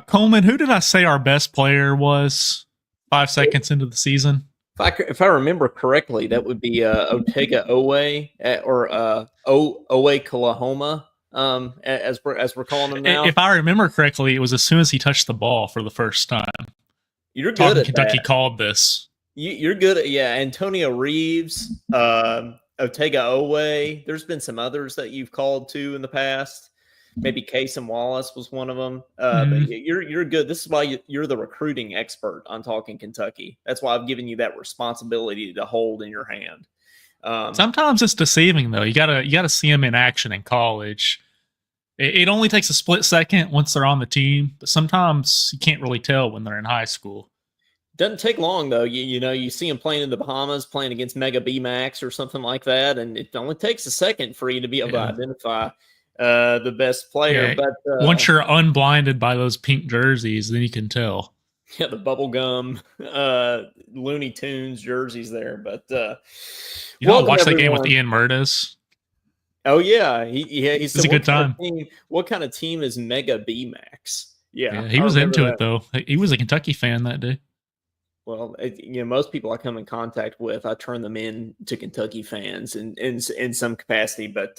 Coleman, who did I say our best player was 5 seconds into the season? If I remember correctly, that would be Oweh or Owehklahoma, as we're calling them now. If I remember correctly, it was as soon as he touched the ball for the first time. You're good Talking at Kentucky that. called this. You're good at Antonio Reeves, Oweh. There's been some others that you've called to in the past. Maybe Casey Wallace was one of them. But you're good. This is why you're the recruiting expert on Talking Kentucky. That's why I've given you that responsibility to hold in your hand. Sometimes it's deceiving though. You gotta see them in action in college. It only takes a split second once they're on the team, but sometimes you can't really tell when they're in high school. Doesn't take long though. You see them playing in the Bahamas, playing against Mega B Max or something like that, and it only takes a second for you to be able to identify the best player. Yeah. But once you're unblinded by those pink jerseys, then you can tell. Yeah, the bubblegum Looney Tunes jerseys there. But you know, watch that game with Ian Murtis. Oh yeah, he said it's a good time. What kind of team is Mega B Max? Yeah, he was into it though. He was a Kentucky fan that day. Well, most people I come in contact with, I turn them in to Kentucky fans in some capacity. But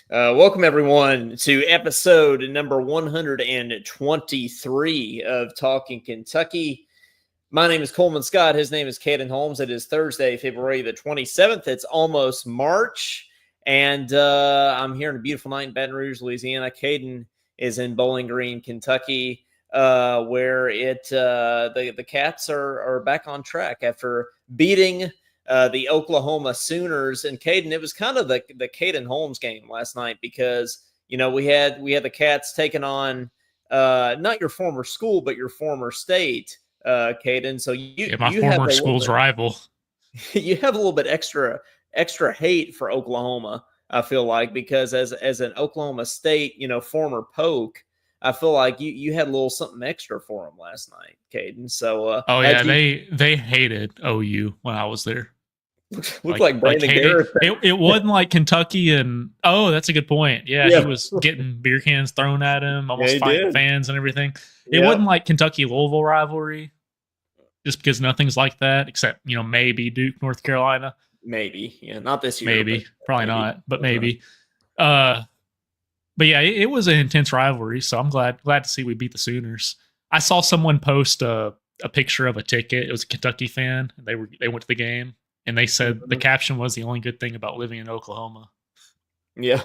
welcome everyone to episode number 123 of Talking Kentucky. My name is Coleman Scott. His name is Caden Holmes. It is Thursday, February the 27th. It's almost March, and I'm here on a beautiful night in Baton Rouge, Louisiana. Caden is in Bowling Green, Kentucky, where the Cats are back on track after beating the Oklahoma Sooners. And Caden, it was kind of the Caden Holmes game last night because we had the Cats taking on not your former school but your former state, Caden. So my former school's rival. You have a little bit extra hate for Oklahoma, I feel like, because as an Oklahoma State former Poke, I feel like you had a little something extra for them last night, Caden. So they hated OU when I was there. Looked like Brandon Garrett. It wasn't like Kentucky and that's a good point. Yeah, he was getting beer cans thrown at him, almost fighting fans and everything. It wasn't like Kentucky Louisville rivalry, just because nothing's like that except maybe Duke, North Carolina. Maybe, not this year. Maybe, probably not, but maybe. But yeah, it was an intense rivalry, so I'm glad to see we beat the Sooners. I saw someone post a picture of a ticket. It was a Kentucky fan. They went to the game, and they said the caption was the only good thing about living in Oklahoma. Yeah,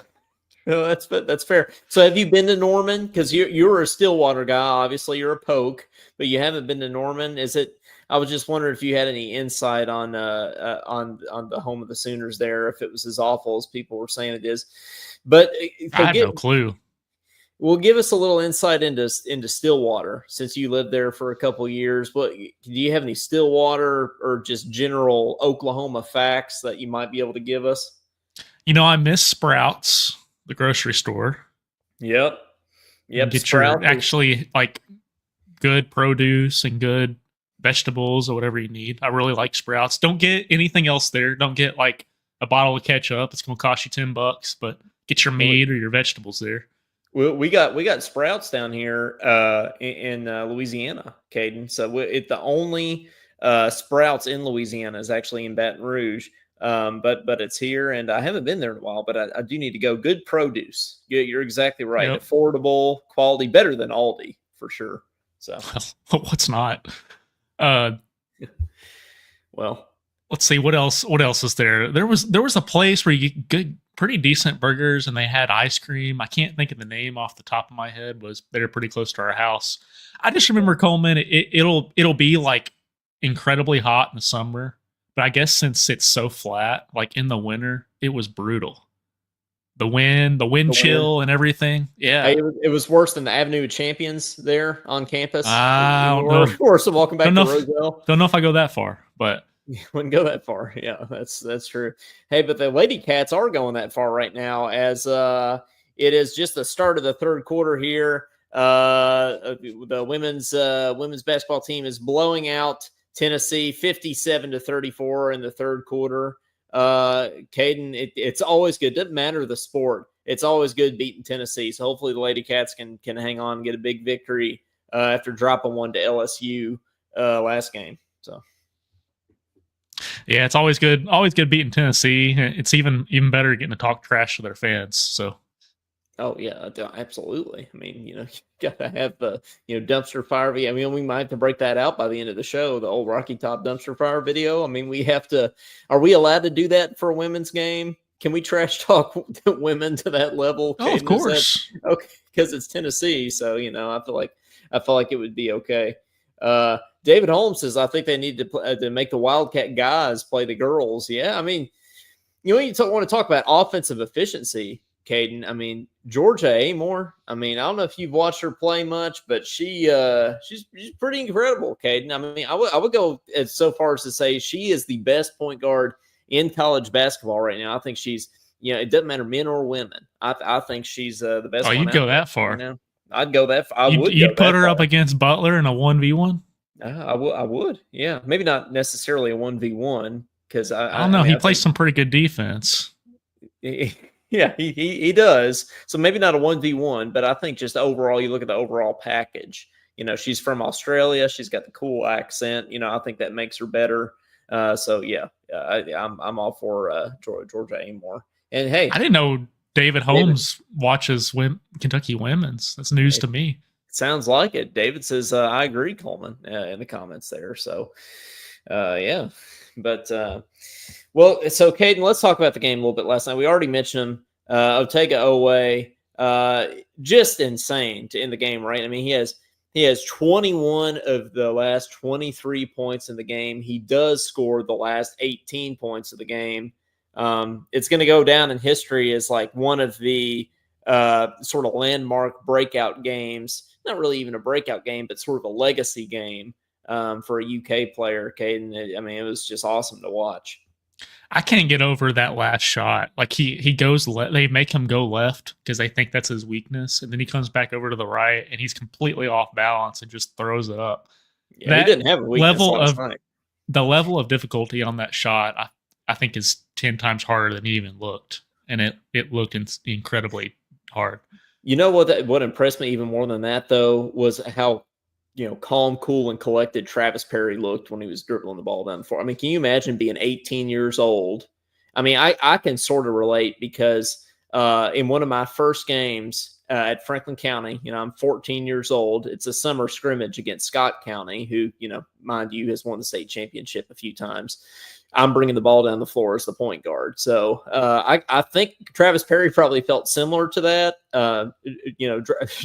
that's fair. So have you been to Norman? Because you're a Stillwater guy. Obviously, you're a Poke, but you haven't been to Norman. Is it? I was just wondering if you had any insight on the home of the Sooners there, if it was as awful as people were saying it is. But I have no clue. Well, give us a little insight into Stillwater, since you lived there for a couple of years. Do you have any Stillwater or just general Oklahoma facts that you might be able to give us? I miss Sprouts, the grocery store. Yep. Get Sprouts your actually like good produce and good vegetables or whatever you need. I really like Sprouts. Don't get anything else there. Don't get like a bottle of ketchup. It's going to cost you $10, but get your meat or your vegetables there. Well, we got Sprouts down here in Louisiana, Caden. So the only Sprouts in Louisiana is actually in Baton Rouge. But it's here, and I haven't been there in a while, but I do need to go. Good produce. You're exactly right. Yep. Affordable, quality, better than Aldi for sure. So what's not? Well, let's see what else is there. There was a place where you get good, pretty decent burgers, and they had ice cream. I can't think of the name off the top of my head. They're pretty close to our house. I just remember, Coleman, it'll be like incredibly hot in the summer, but I guess since it's so flat, like in the winter, it was brutal. The wind chill and everything. Yeah. Hey, it was worse than the Avenue of Champions there on campus. I don't know. Worse than walking back to Roselle. Don't know if I go that far, but wouldn't go that far. Yeah, that's true. Hey, but the Lady Cats are going that far right now, as it is just the start of the third quarter here. The women's basketball team is blowing out Tennessee 57-34 in the third quarter. Caden, it's always good. Doesn't matter the sport. It's always good beating Tennessee. So hopefully the Lady Cats can hang on and get a big victory after dropping one to LSU last game. So. Yeah, it's always good beating Tennessee. It's even better getting to talk trash to their fans. So. Oh yeah, absolutely. I mean, you gotta have the dumpster fire. I mean, we might have to break that out by the end of the show. The old Rocky Top dumpster fire video. I mean, we have to. Are we allowed to do that for a women's game? Can we trash talk women to that level? Oh, of course. Okay, because it's Tennessee, so I feel like it would be okay. David Holmes says, I think they need to make the Wildcat guys play the girls. Yeah, I mean, you want to talk about offensive efficiency, Caden. I mean, Georgia Amore. I mean, I don't know if you've watched her play much, but she's pretty incredible, Caden. I mean, I would go as so far as to say she is the best point guard in college basketball right now. I think she's it doesn't matter men or women. I think she's the best. Oh, you'd go that far? Right now. I'd go that far. You'd put her up against Butler in a 1v1. I would. Yeah, maybe not necessarily a 1v1 because I don't know. He plays some pretty good defense. Yeah, he does. So maybe not a 1v1, but I think just overall, you look at the overall package. She's from Australia. She's got the cool accent. I think that makes her better. So yeah, I'm all for Georgia Amore. And hey, I didn't know David Holmes watches Kentucky women's. That's news to me. Sounds like it. David says, I agree, Coleman, in the comments there. So, yeah. But, well, so, Caden, let's talk about the game a little bit last night. We already mentioned him. Oweh, just insane to end the game, right? I mean, he has 21 of the last 23 points in the game. He does score the last 18 points of the game. It's going to go down in history as like one of the sort of landmark breakout games. Not really even a breakout game, but sort of a legacy game for a UK player, Caden. I mean, it was just awesome to watch. I can't get over that last shot. Like he goes they make him go left because they think that's his weakness, and then he comes back over to the right, and he's completely off balance and just throws it up. Yeah, that he didn't have a weakness last night. The level of difficulty on that shot, I think, is 10 times harder than it even looked, and it looked incredibly hard. You know what impressed me even more than that, though, was how calm, cool, and collected Travis Perry looked when he was dribbling the ball down the floor. I mean, can you imagine being 18 years old? I mean, I can sort of relate because in one of my first games at Franklin County, I'm 14 years old. It's a summer scrimmage against Scott County, who, mind you, has won the state championship a few times. I'm bringing the ball down the floor as the point guard. So I think Travis Perry probably felt similar to that,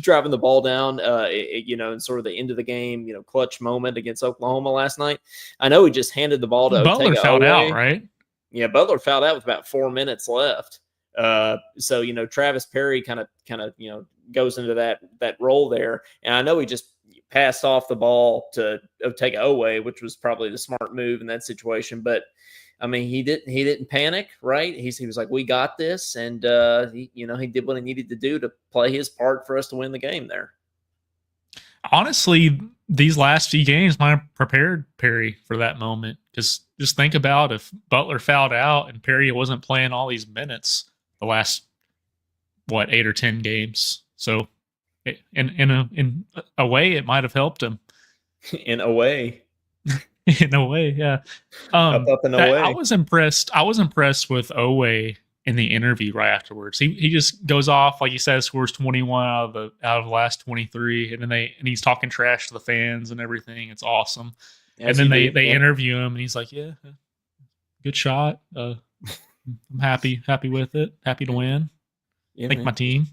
driving the ball down, in sort of the end of the game, clutch moment against Oklahoma last night. I know he just handed the ball to Butler fouled out, right? Yeah, Butler fouled out with about 4 minutes left. So, Travis Perry kind of, goes into that role there. And I know he just passed off the ball to take Oweh, which was probably the smart move in that situation. But I mean, he didn't panic, right? He was like, we got this. And, he did what he needed to do to play his part for us to win the game there. Honestly, these last few games might have prepared Perry for that moment. Because just think about if Butler fouled out and Perry wasn't playing all these minutes the last, 8 or 10 games. So in a way, it might have helped him. In a way. In a way, yeah. I was impressed. I was impressed with Oweh in the interview right afterwards. He just goes off, like you said, scores 21 out of the last 23, and then he's talking trash to the fans and everything. It's awesome. As and then they interview him, and he's like, "Yeah, good shot. I'm happy with it. Happy to win. Thank my team."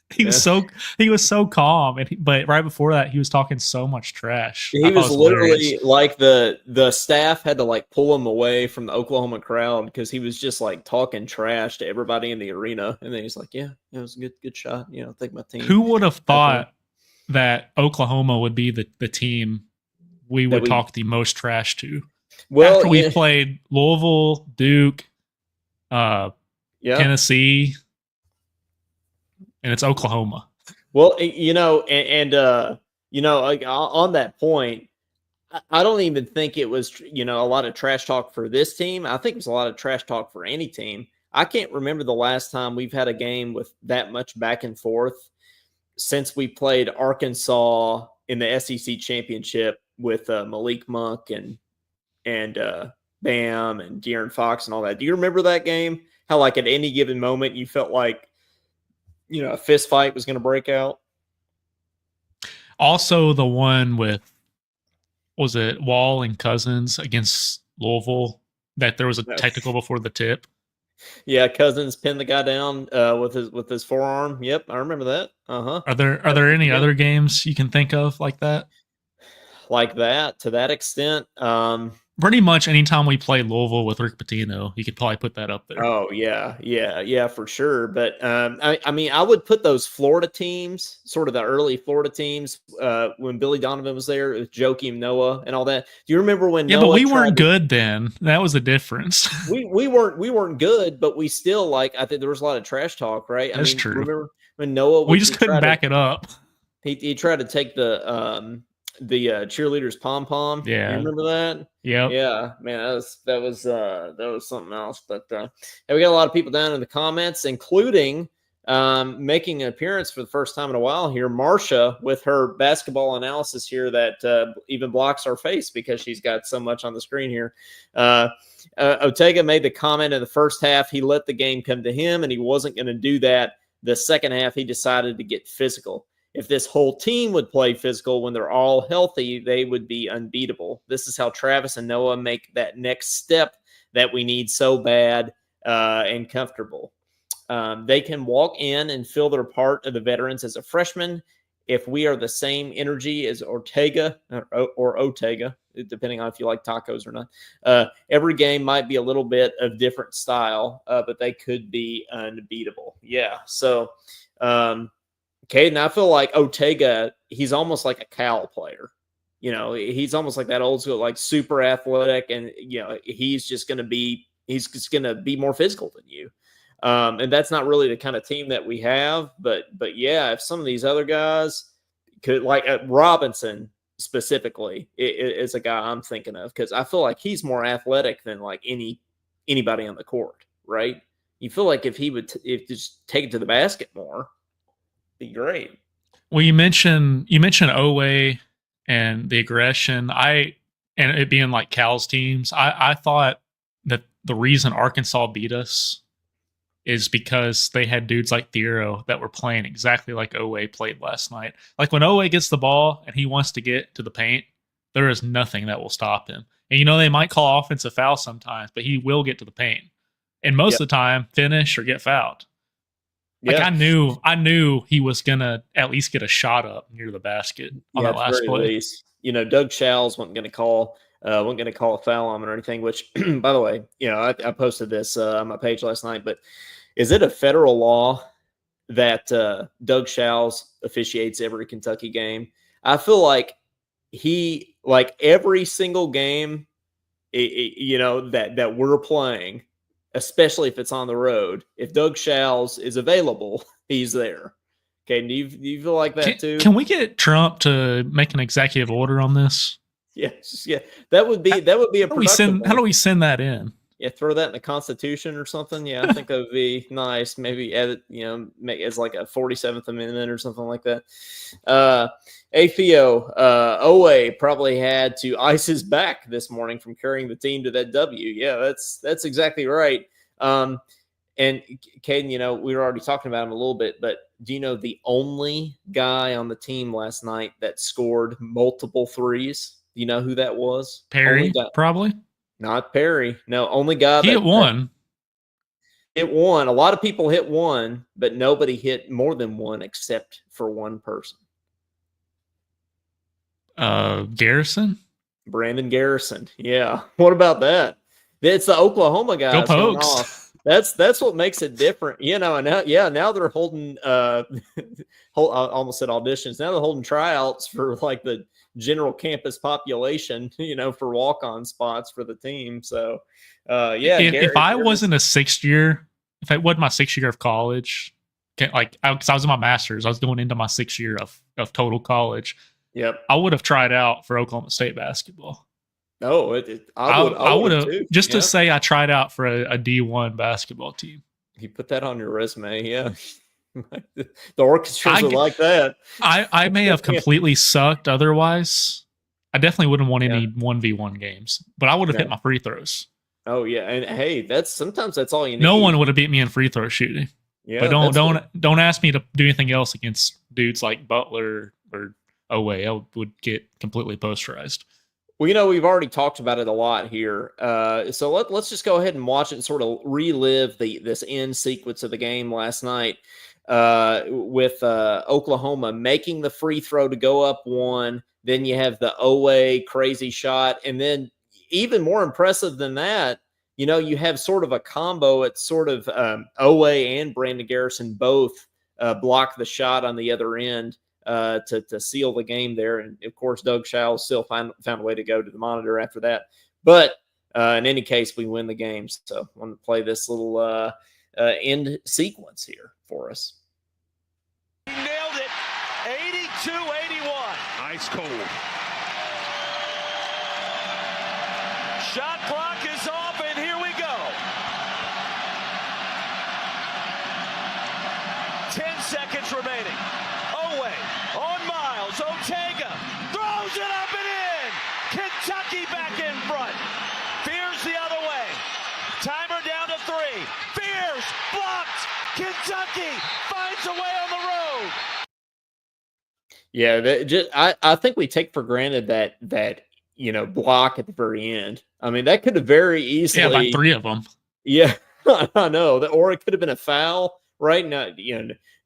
He was so calm, but right before that, he was talking so much trash. He was literally like the staff had to like pull him away from the Oklahoma crowd because he was just like talking trash to everybody in the arena. And then he's like, "Yeah, it was a good shot. Thank my team." Who would have thought that Oklahoma would be the team we would talk the most trash to? Well, after we played Louisville, Duke, Tennessee. And it's Oklahoma. Well, on that point, I don't even think it was, a lot of trash talk for this team. I think it was a lot of trash talk for any team. I can't remember the last time we've had a game with that much back and forth since we played Arkansas in the SEC championship with Malik Monk and Bam and De'Aaron Fox and all that. Do you remember that game? How like at any given moment you felt like a fist fight was going to break out? Also, the one with, was it Wall and Cousins against Louisville, that there was a technical before the tip? Yeah, Cousins pinned the guy down with his forearm. Yep, I remember that. Are there any other games you can think of like that? Like that, to that extent? Pretty much anytime we play Louisville with Rick Pitino, you could probably put that up there. Oh yeah, for sure. But I mean, I would put those Florida teams, sort of the early Florida teams, when Billy Donovan was there, with Joakim Noah and all that. Do you remember when? Yeah, Noah but we weren't good then. That was the difference. we weren't good, but we still, like, I think there was a lot of trash talk, right? That's true. Remember when Noah? We just couldn't back it up. He tried to take the cheerleaders pom pom. Yeah, you remember that? Yeah, man, that was something else. But we got a lot of people down in the comments, including making an appearance for the first time in a while here, Marsha, with her basketball analysis here that even blocks our face because she's got so much on the screen here. Ortega made the comment in the first half he let the game come to him, and he wasn't going to do that. The second half, he decided to get physical. If this whole team would play physical when they're all healthy, they would be unbeatable. This is how Travis and Noah make that next step that we need so bad and comfortable. They can walk in and fill their part of the veterans as a freshman. If we are the same energy as Ortega or Otega, depending on if you like tacos or not, every game might be a little bit of different style, but they could be unbeatable. Yeah, so Caden, I feel like Ortega, he's almost like a Cal player. He's almost like that old school, like super athletic, and he's just going to be more physical than you. And that's not really the kind of team that we have. But yeah, if some of these other guys could, like Robinson specifically, is a guy I'm thinking of, because I feel like he's more athletic than like anybody on the court, right? You feel like if he would just take it to the basket more, be great. Well, you mentioned Oweh and the aggression. And it being like Cal's teams. I thought that the reason Arkansas beat us is because they had dudes like Thiero that were playing exactly like Oweh played last night. Like when Oweh gets the ball and he wants to get to the paint, there is nothing that will stop him. And they might call offensive foul sometimes, but he will get to the paint. And most of the time, finish or get fouled. Like I knew he was gonna at least get a shot up near the basket on that last play. Least. Doug Schall's wasn't going to call a foul on him or anything. Which, by the way, I posted this on my page last night. But is it a federal law that Doug Schall's officiates every Kentucky game? I feel like he, like every single game, that we're playing, especially if it's on the road, if Doug Schall's is available, he's there. Okay, do you feel like that too? Can we get Trump to make an executive order on this? Yes, yeah, that would be a productive. How do we send that in? Yeah, throw that in the Constitution or something. Yeah, I think that would be nice. Maybe add it, make as like a 47th Amendment or something like that. AFIO, Oweh probably had to ice his back this morning from carrying the team to that W. Yeah, that's exactly right. And Caden, we were already talking about him a little bit, but do you know the only guy on the team last night that scored multiple threes? Do you know who that was? Perry, probably. Not Perry. No, only guy he hit one. Hit one. A lot of people hit one, but nobody hit more than one except for one person. Garrison? Brandon Garrison. Yeah. What about that? It's the Owehklahoma guys. Go Pokes. That's what makes it different. And now they're holding I almost said auditions. Now they're holding tryouts for like the general campus population, for walk-on spots for the team. So if I wasn't a sixth year, if it wasn't my 6th year of college, because I was in my master's, I was going into my 6th year of total college. Yep. I would have tried out for Oklahoma State basketball. Oh, I would have just to say I tried out for a D1 basketball team. You put that on your resume, yeah. The orchestras are like that. I may have Yeah. completely sucked otherwise. I definitely wouldn't want Yeah. any 1v1 games, but I would have No. hit my free throws. Oh yeah, and hey, sometimes that's all you need. No one would have beat me in free throw shooting. But Yeah, that's don't ask me to do anything else against dudes like Butler or Oweh. I would get completely posterized. well, we've already talked about it a lot here. So let's just go ahead and watch it and sort of relive this end sequence of the game last night with Oklahoma making the free throw to go up one. Then you have the Oweh crazy shot, and then even more impressive than that, you have sort of a combo. It's sort of Oweh and Brandon Garrison both block the shot on the other end to seal the game there. And of course, Doug Schall still found a way to go to the monitor after that. But in any case, we win the game. So I want to play this little end sequence here for us. He nailed it. 82-81. Ice cold. Shot clock is off, and here we go. 10 seconds remaining. Oweh on Miles. Ortega throws it up and in. Kentucky back in front. Fears the other way. Timer down to 3. Fears blocked. Kentucky finds a way on the road. Yeah, I think we take for granted that block at the very end. I mean, that could have very easily like 3 of them. Yeah, I know. Or it could have been a foul, right? Now,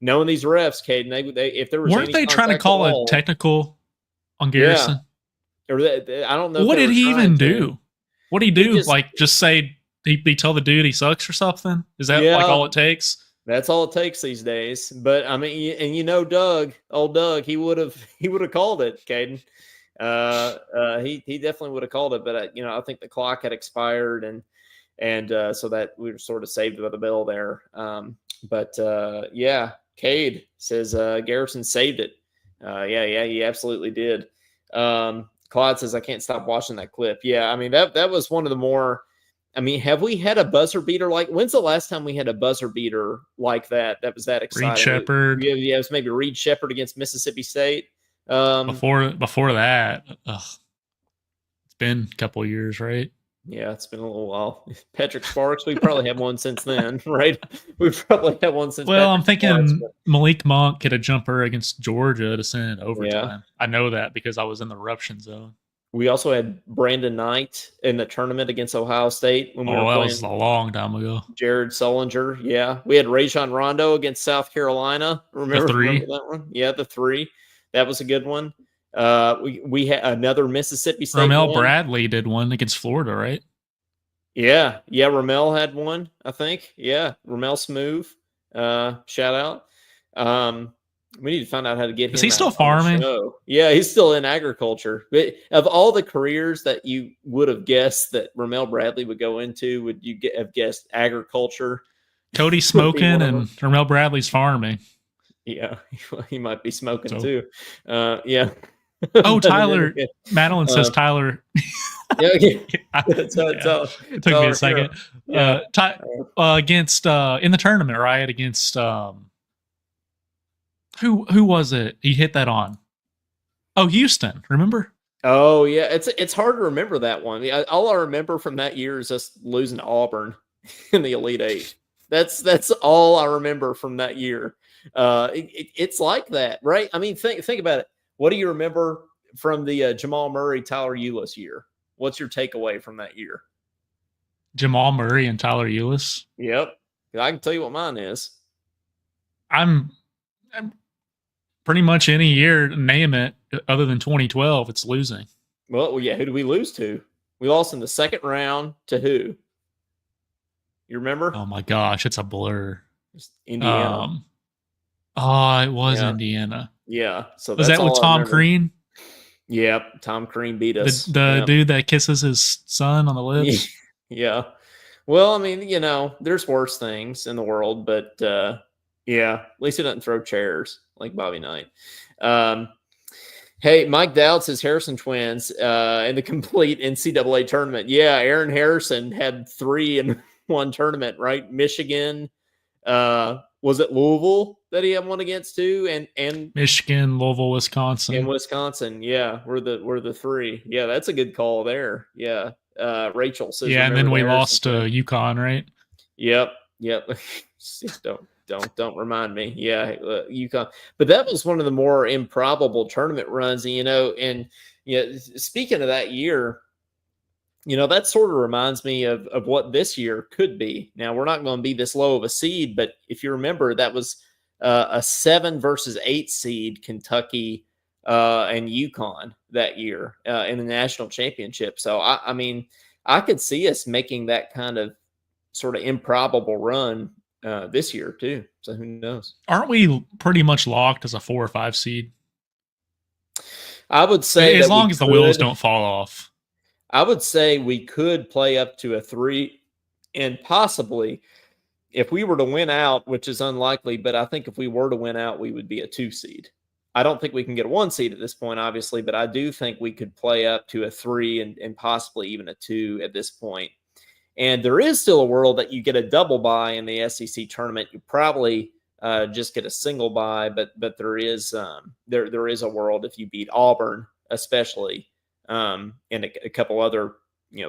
knowing these refs, Caden, they if there was weren't they trying to call a technical on Garrison? Yeah. Or I don't know. What did he even do? What did he do? Just, just say he tell the dude he sucks or something? Is that all it takes? That's all it takes these days. But I mean, and Doug, old Doug, he would have called it, Caden. He definitely would have called it, but I think the clock had expired, and so that we were sort of saved by the bell there. Cade says Garrison saved it. Yeah, he absolutely did. Claude says I can't stop watching that clip. Yeah, I mean that was one of the more. I mean, have we had a buzzer beater like? When's the last time we had a buzzer beater like that? That was that exciting. Reed Shepherd. Yeah, it was maybe Reed Shepherd against Mississippi State. Before that, it's been a couple of years, right? Yeah, it's been a little while. Patrick Sparks, we probably have one since then, right? We've probably had one since. Well, I'm thinking Malik Monk hit a jumper against Georgia to send it overtime. Yeah. I know that because I was in the eruption zone. We also had Brandon Knight in the tournament against Ohio State when we were playing. That was a long time ago. Jared Sullinger, yeah. We had Rajon Rondo against South Carolina. Remember that one? Yeah, the 3. That was a good one. We had another Mississippi State. Ramel Bradley did one against Florida, right? Yeah. Ramel had one, I think. Yeah, Ramel Smooth. Shout out. We need to find out how to get him. Is he still farming? Yeah, he's still in agriculture. But of all the careers that you would have guessed that Ramel Bradley would go into, would you have guessed agriculture? Cody's smoking and Ramel Bradley's farming. Yeah, he might be smoking too. Yeah. Oh, Tyler. Madeline says Tyler. Yeah. It took me a second. Yeah. Against in the tournament, right? Against who was it? He hit that on. Oh, Houston. Remember? Oh yeah, it's hard to remember that one. All I remember from that year is us losing to Auburn in the Elite Eight. That's all I remember from that year. It's like that, right? I mean, think about it. What do you remember from the Jamal Murray, Tyler Ulis year? What's your takeaway from that year? Jamal Murray and Tyler Ulis? Yep. I can tell you what mine is. I'm pretty much any year, name it, other than 2012, it's losing. Well, yeah, who did we lose to? We lost in the second round to who? You remember? Oh, my gosh, it's a blur. It's Indiana. It was Indiana. Yeah. So was that with Tom Crean? Yep. Tom Crean beat us. The dude that kisses his son on the lips? Yeah. Well, I mean, there's worse things in the world, but yeah, at least he doesn't throw chairs like Bobby Knight. Hey, Mike Dowd says Harrison twins in the complete NCAA tournament. Yeah, Aaron Harrison had 3 in one tournament, right? Michigan, Was it Louisville that he had one against too? And Michigan, Louisville, Wisconsin. in Wisconsin, yeah, we're the three. Yeah, that's a good call there. Yeah, Rachel says. Yeah, and then we lost to to UConn, right? Yep. don't remind me. Yeah, UConn. But that was one of the more improbable tournament runs, and speaking of that year, that sort of reminds me of what this year could be. Now, we're not going to be this low of a seed, but if you remember, that was a 7 versus 8 seed, Kentucky and UConn that year in the national championship. So, I mean, I could see us making that kind of sort of improbable run this year too. So who knows? Aren't we pretty much locked as a 4 or 5 seed? I would say as long as the wheels don't fall off. I would say we could play up to a 3, and possibly if we were to win out, which is unlikely, but I think if we were to win out, we would be a 2 seed. I don't think we can get a 1 seed at this point, obviously, but I do think we could play up to a 3 and possibly even a 2 at this point. And there is still a world that you get a double bye in the SEC tournament. You probably just get a single bye, but there is there is a world if you beat Auburn, especially, and a couple other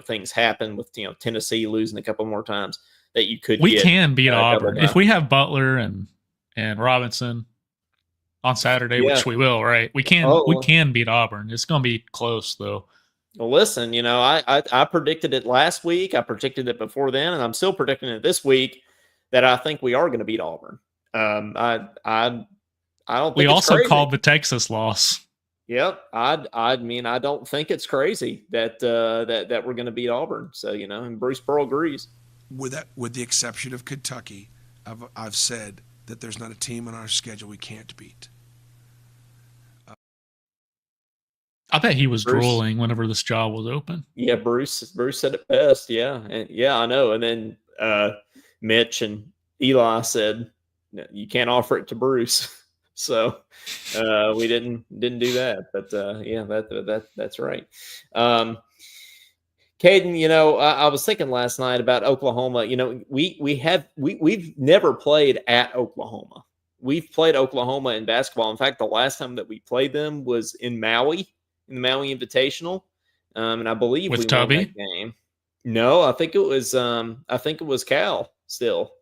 things happen with Tennessee losing a couple more times that you could. We can beat Auburn if we have Butler and Robinson on Saturday, which we will. Right? We can beat Auburn. It's going to be close though. Well, listen, I predicted it last week. I predicted it before then, and I'm still predicting it this week that I think we are going to beat Auburn. I don't think we also crazy. Called the Texas loss. Yep. I mean, I don't think it's crazy that that we're going to beat Auburn. So, and Bruce Pearl agrees. With the exception of Kentucky, I've said that there's not a team on our schedule we can't beat. I bet he was drooling whenever this job was open. Yeah, Bruce said it best. Yeah, and I know. And then Mitch and Eli said you can't offer it to Bruce, so we didn't do that. But that's right. Caden, I was thinking last night about Oklahoma. We've never played at Oklahoma. We've played Oklahoma in basketball. In fact, the last time that we played them was in Maui. In the Maui Invitational, and I believe with we Tubby? won that game. No, I think it was Cal still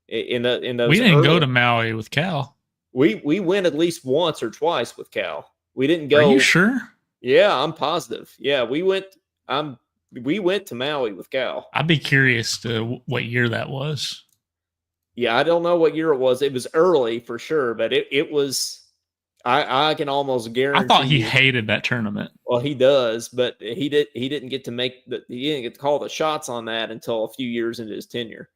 in those. We didn't go to Maui with Cal. We went at least once or twice with Cal. We didn't go. Are you sure? Yeah, I'm positive. Yeah, we went to Maui with Cal. I'd be curious to what year that was. Yeah, I don't know what year it was. It was early for sure, but it was. I can almost guarantee. I thought he hated that tournament. Well, he does, but he didn't get to call the shots on that until a few years into his tenure.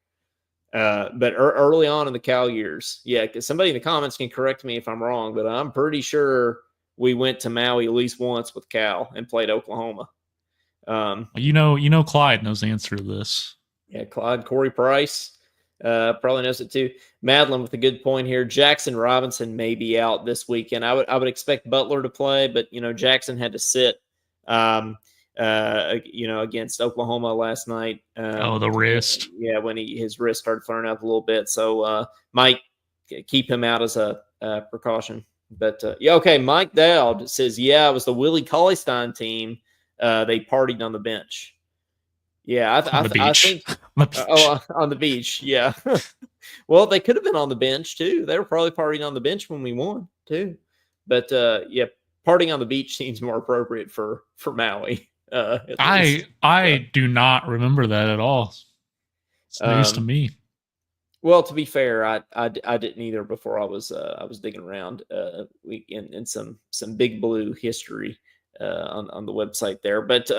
But early on in the Cal years, yeah. Because somebody in the comments can correct me if I'm wrong, but I'm pretty sure we went to Maui at least once with Cal and played Oklahoma. Clyde knows the answer to this. Yeah, Clyde, Corey Price. Probably knows it too. Madeline with a good point here. Jackson Robinson may be out this weekend. I would expect Butler to play, but Jackson had to sit against Oklahoma last night. The wrist. Yeah, when his wrist started flaring up a little bit. So might keep him out as a precaution. But okay. Mike Dowd says, it was the Willie Cauley-Stein team. They partied on the bench. Yeah, I think on the beach. Yeah. Well, they could have been on the bench too. They were probably partying on the bench when we won too. But partying on the beach seems more appropriate for Maui. I do not remember that at all. It's news to me. Well, to be fair, I didn't either before I was digging around in some Big Blue history on the website there. But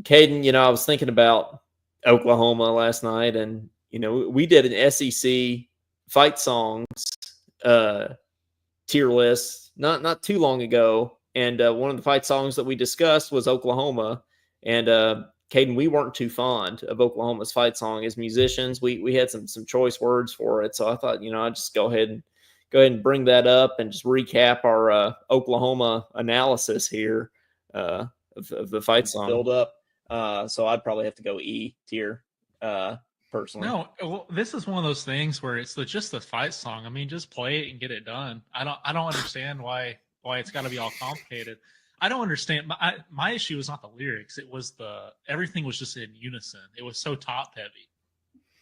Caden, I was thinking about Oklahoma last night, and we did an SEC fight songs tier list not too long ago, and one of the fight songs that we discussed was Oklahoma. And Caden, we weren't too fond of Oklahoma's fight song as musicians. We had some choice words for it, so I thought I'd just go ahead and bring that up and just recap our Oklahoma analysis here of the fight song. Build up. So I'd probably have to go E tier. personally. No, well, this is one of those things where it's just a fight song. I mean, just play it and get it done. I don't understand why it's got to be all complicated. I don't understand. My issue was not the lyrics. It was everything was just in unison. It was so top heavy.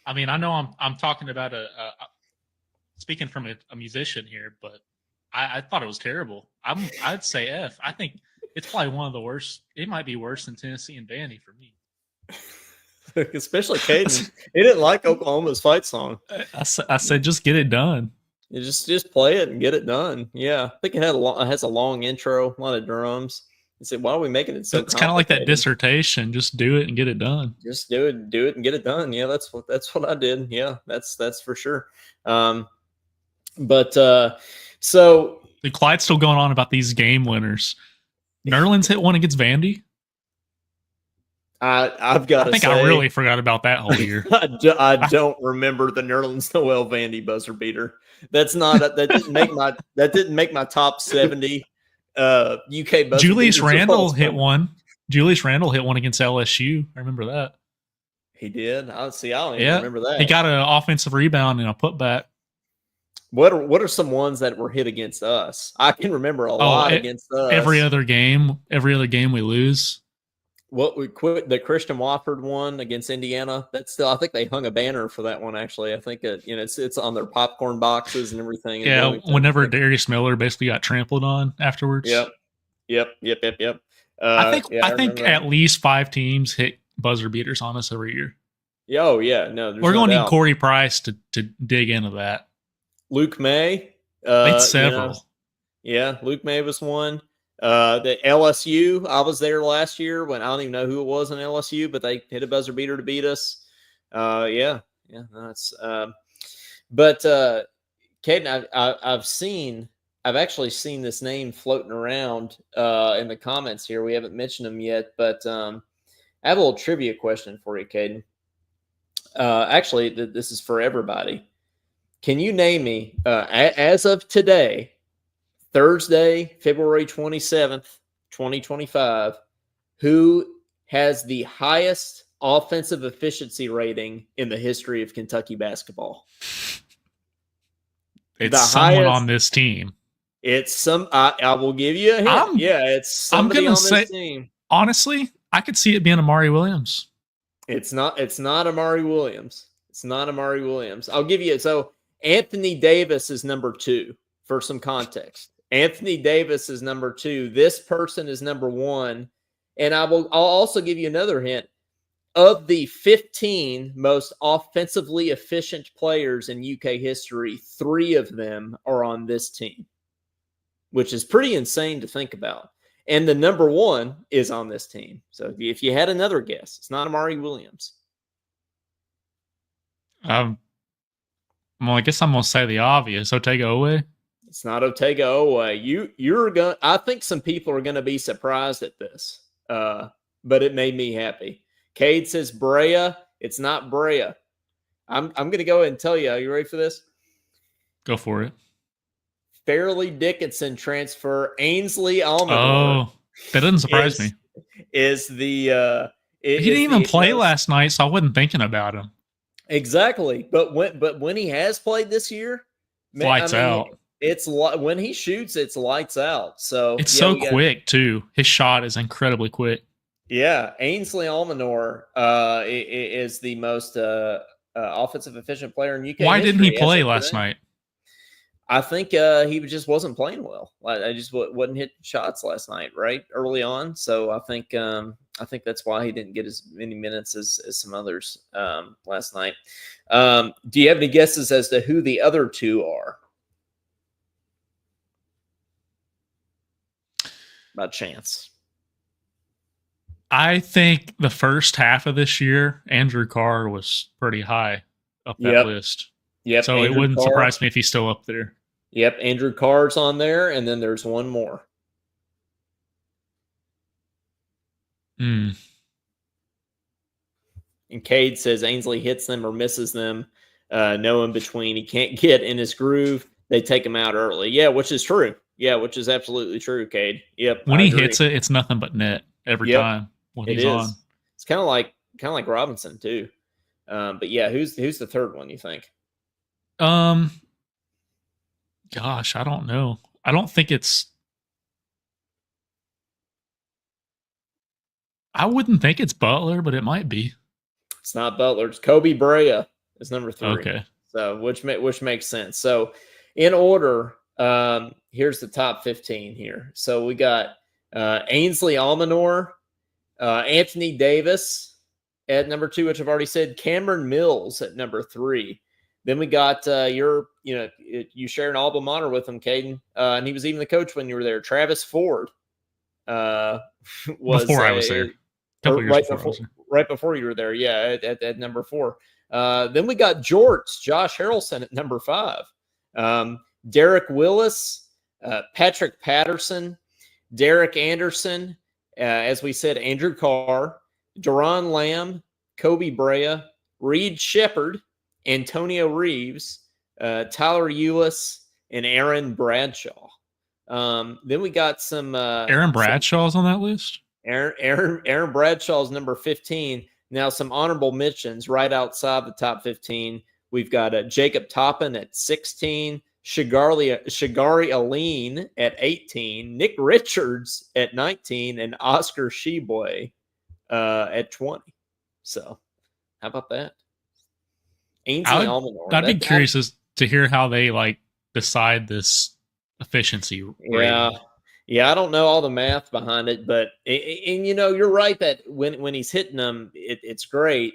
I mean, I know I'm talking about speaking from a musician here, but I thought it was terrible. I'd say F. I think it's probably one of the worst. It might be worse than Tennessee and Vandy for me. Especially Caden. He didn't like Oklahoma's fight song. I said just get it done. You just play it and get it done. Yeah, I think it has a long intro, a lot of drums. You said, why are we making it so? It's kind of like that dissertation. Just do it and get it done. Just do it and get it done. Yeah, that's what I did. Yeah, that's for sure. So the Clyde's still going on about these game winners. Nerlens hit one against Vandy. I've got to say, I really forgot about that whole year. I don't remember the Nerlens Noel Vandy buzzer beater. That didn't make my top 70 UK buzzer Julius beaters. Randle hit one. Julius Randle hit one against LSU. I remember that. He did. I don't even remember that. He got an offensive rebound and a putback. What are some ones that were hit against us? I can remember a lot against us. Every other game we lose. What we quit the Christian Wofford one against Indiana. That's still, I think they hung a banner for that one. Actually, I think it's on their popcorn boxes and everything. Yeah, whenever Darius Miller basically got trampled on afterwards. Yep. I think at least 5 teams hit buzzer beaters on us every year. Oh yeah, no, we're going to need Corey Price to dig into that. Luke May, several. Luke May was one. The LSU, I was there last year when I don't even know who it was in LSU, but they hit a buzzer beater to beat us. Caden, I've actually seen this name floating around in the comments here. We haven't mentioned him yet, but I have a little trivia question for you, Caden. Actually, this is for everybody. Can you name me, as of today, Thursday, February 27th, 2025, who has the highest offensive efficiency rating in the history of Kentucky basketball? It's someone on this team. It's I will give you a hint. It's somebody on this team. Honestly, I could see it being Amari Williams. It's not Amari Williams. It's not Amari Williams. I'll give you so Anthony Davis is number 2 for some context. Anthony Davis is number 2. This person is number 1. And I'll also give you another hint. Of the 15 most offensively efficient players in UK history, 3 of them are on this team, which is pretty insane to think about. And the number 1 is on this team. So if you had another guess, it's not Amari Williams. Well, I guess I'm going to say the obvious. Otega Oweh. It's not Otega Oweh. I think some people are going to be surprised at this, but it made me happy. Cade says Brea. It's not Brea. I'm going to go ahead and tell you. Are you ready for this? Go for it. Fairleigh Dickinson transfer Ainsley Almanor. Oh, that doesn't surprise me. He didn't even play last night, so I wasn't thinking about him. Exactly, but when he has played this year, lights out. It's when he shoots, it's lights out. So it's so quick too. His shot is incredibly quick. Yeah, Ainsley Almanor is the most offensive efficient player in UK. Why didn't he play last night? I think he just wasn't playing well. I just wasn't hitting shots last night, right early on. So I think that's why he didn't get as many minutes as some others last night. Do you have any guesses as to who the other 2 are? By chance. I think the first half of this year, Andrew Carr was pretty high up that list. Yep. So Andrew it wouldn't Carr. surprise me if he's still up there. Yep. Andrew Carr's on there, and then there's one more. And Cade says Ainsley hits them or misses them. No in between. He can't get in his groove. They take him out early. Yeah, which is true. Yeah, which is absolutely true, Cade. Yep. When he hits it, it's nothing but net every time when he's on. It's kind of like Robinson too. But yeah, who's the third one you think? Gosh, I don't know. I don't think it's. I wouldn't think it's Butler, but it might be. It's not Butler. It's Kobe Brea is number 3. Okay. So which makes sense. So in order, here's the top 15 here. So we got Ainsley Almanor, Anthony Davis at number 2, which I've already said. Cameron Mills at number 3. Then we got you share an alma mater with him, Caden, and he was even the coach when you were there. Travis Ford was before I was there. Right before you were there, yeah, at number 4. Then we got Josh Harrelson at number 5. Derek Willis, Patrick Patterson, Derek Anderson, as we said, Andrew Carr, Duron Lamb, Kobe Brea, Reed Shepard, Antonio Reeves, Tyler Eulis, and Aaron Bradshaw. Then we got some Aaron Bradshaw's on that list. Aaron Bradshaw's number 15. Now some honorable mentions right outside the top 15. We've got Jacob Toppin at 16, Shigari Aline at 18, Nick Richards at 19, and Oscar Sheboy at 20. So how about that? Ainsley Almanor. I'd be curious as to hear how they decide this efficiency rating. Yeah, I don't know all the math behind it, but you're right that when he's hitting them, it's great.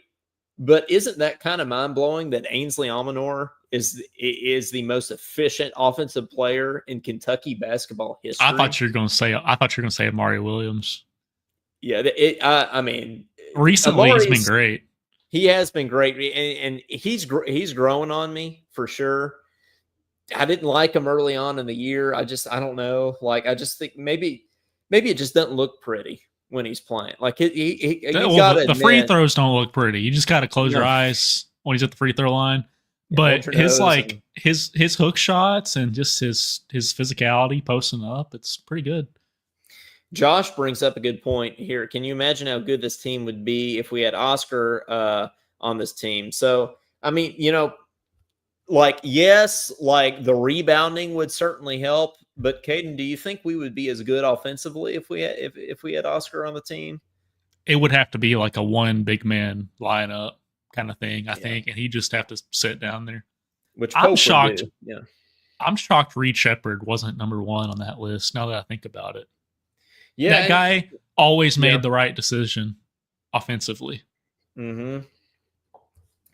But isn't that kind of mind blowing that Ainsley Almanor is the most efficient offensive player in Kentucky basketball history? I thought you were going to say Amari Williams. Yeah, I mean, recently he's been great. He has been great, and he's growing on me for sure. I didn't like him early on in the year. I don't know. I just think maybe it just doesn't look pretty when he's playing. The free throws don't look pretty. You just got to close your eyes when he's at the free throw line. But his hook shots and just his physicality posting up, it's pretty good. Josh brings up a good point here. Can you imagine how good this team would be if we had Oscar on this team? So, I mean, yes, the rebounding would certainly help. But Caden, do you think we would be as good offensively if we had Oscar on the team? It would have to be like a one big man lineup kind of thing, I think, and he'd just have to sit down there. Which I'm shocked. Yeah, I'm shocked Reed Shepard wasn't number 1 on that list. Now that I think about it. Yeah, that guy always made the right decision offensively. Mm-hmm.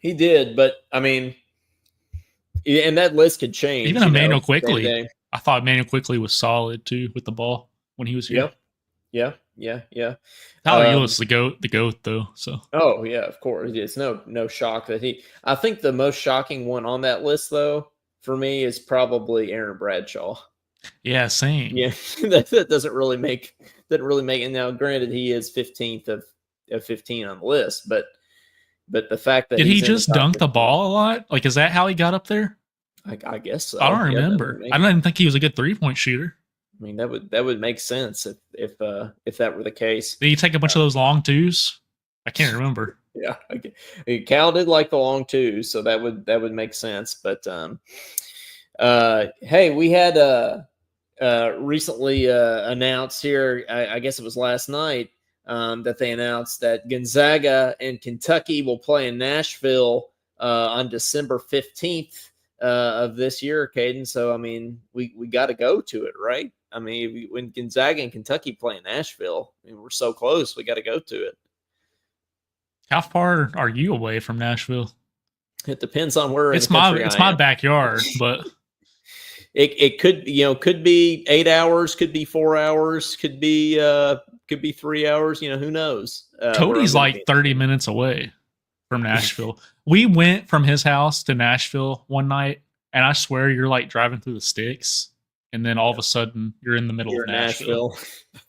He did, but I mean, and that list could change. Even Emmanuel Quickly. I thought Emmanuel Quickly was solid too with the ball when he was here. Yeah. Tyler Eulis the goat though. So. Oh yeah, of course. It's no shock that he. I think the most shocking one on that list though for me is probably Aaron Bradshaw. Yeah, same. Yeah, that doesn't really make it. Now, granted, he is 15th of 15 on the list, but the fact that did he just dunk the ball a lot? Is that how he got up there? I guess so. I don't remember. I didn't think he was a good 3-point shooter. I mean, that would make sense if that were the case. Did he take a bunch of those long twos? I can't remember. Yeah, Cal did like the long twos, so that would make sense. But hey, we had recently announced here, I guess it was last night, that they announced that Gonzaga and Kentucky will play in Nashville on December 15th of this year, Caden. So, I mean, we got to go to it, right? I mean, when Gonzaga and Kentucky play in Nashville, I mean, we're so close, we got to go to it. How far are you away from Nashville? It depends on where it's my backyard, but it could be 8 hours, could be 4 hours, could be 3 hours. Who knows? Cody's 30 minutes away from Nashville. We went from his house to Nashville one night, and I swear you're driving through the sticks, and then all of a sudden you're in the middle of Nashville.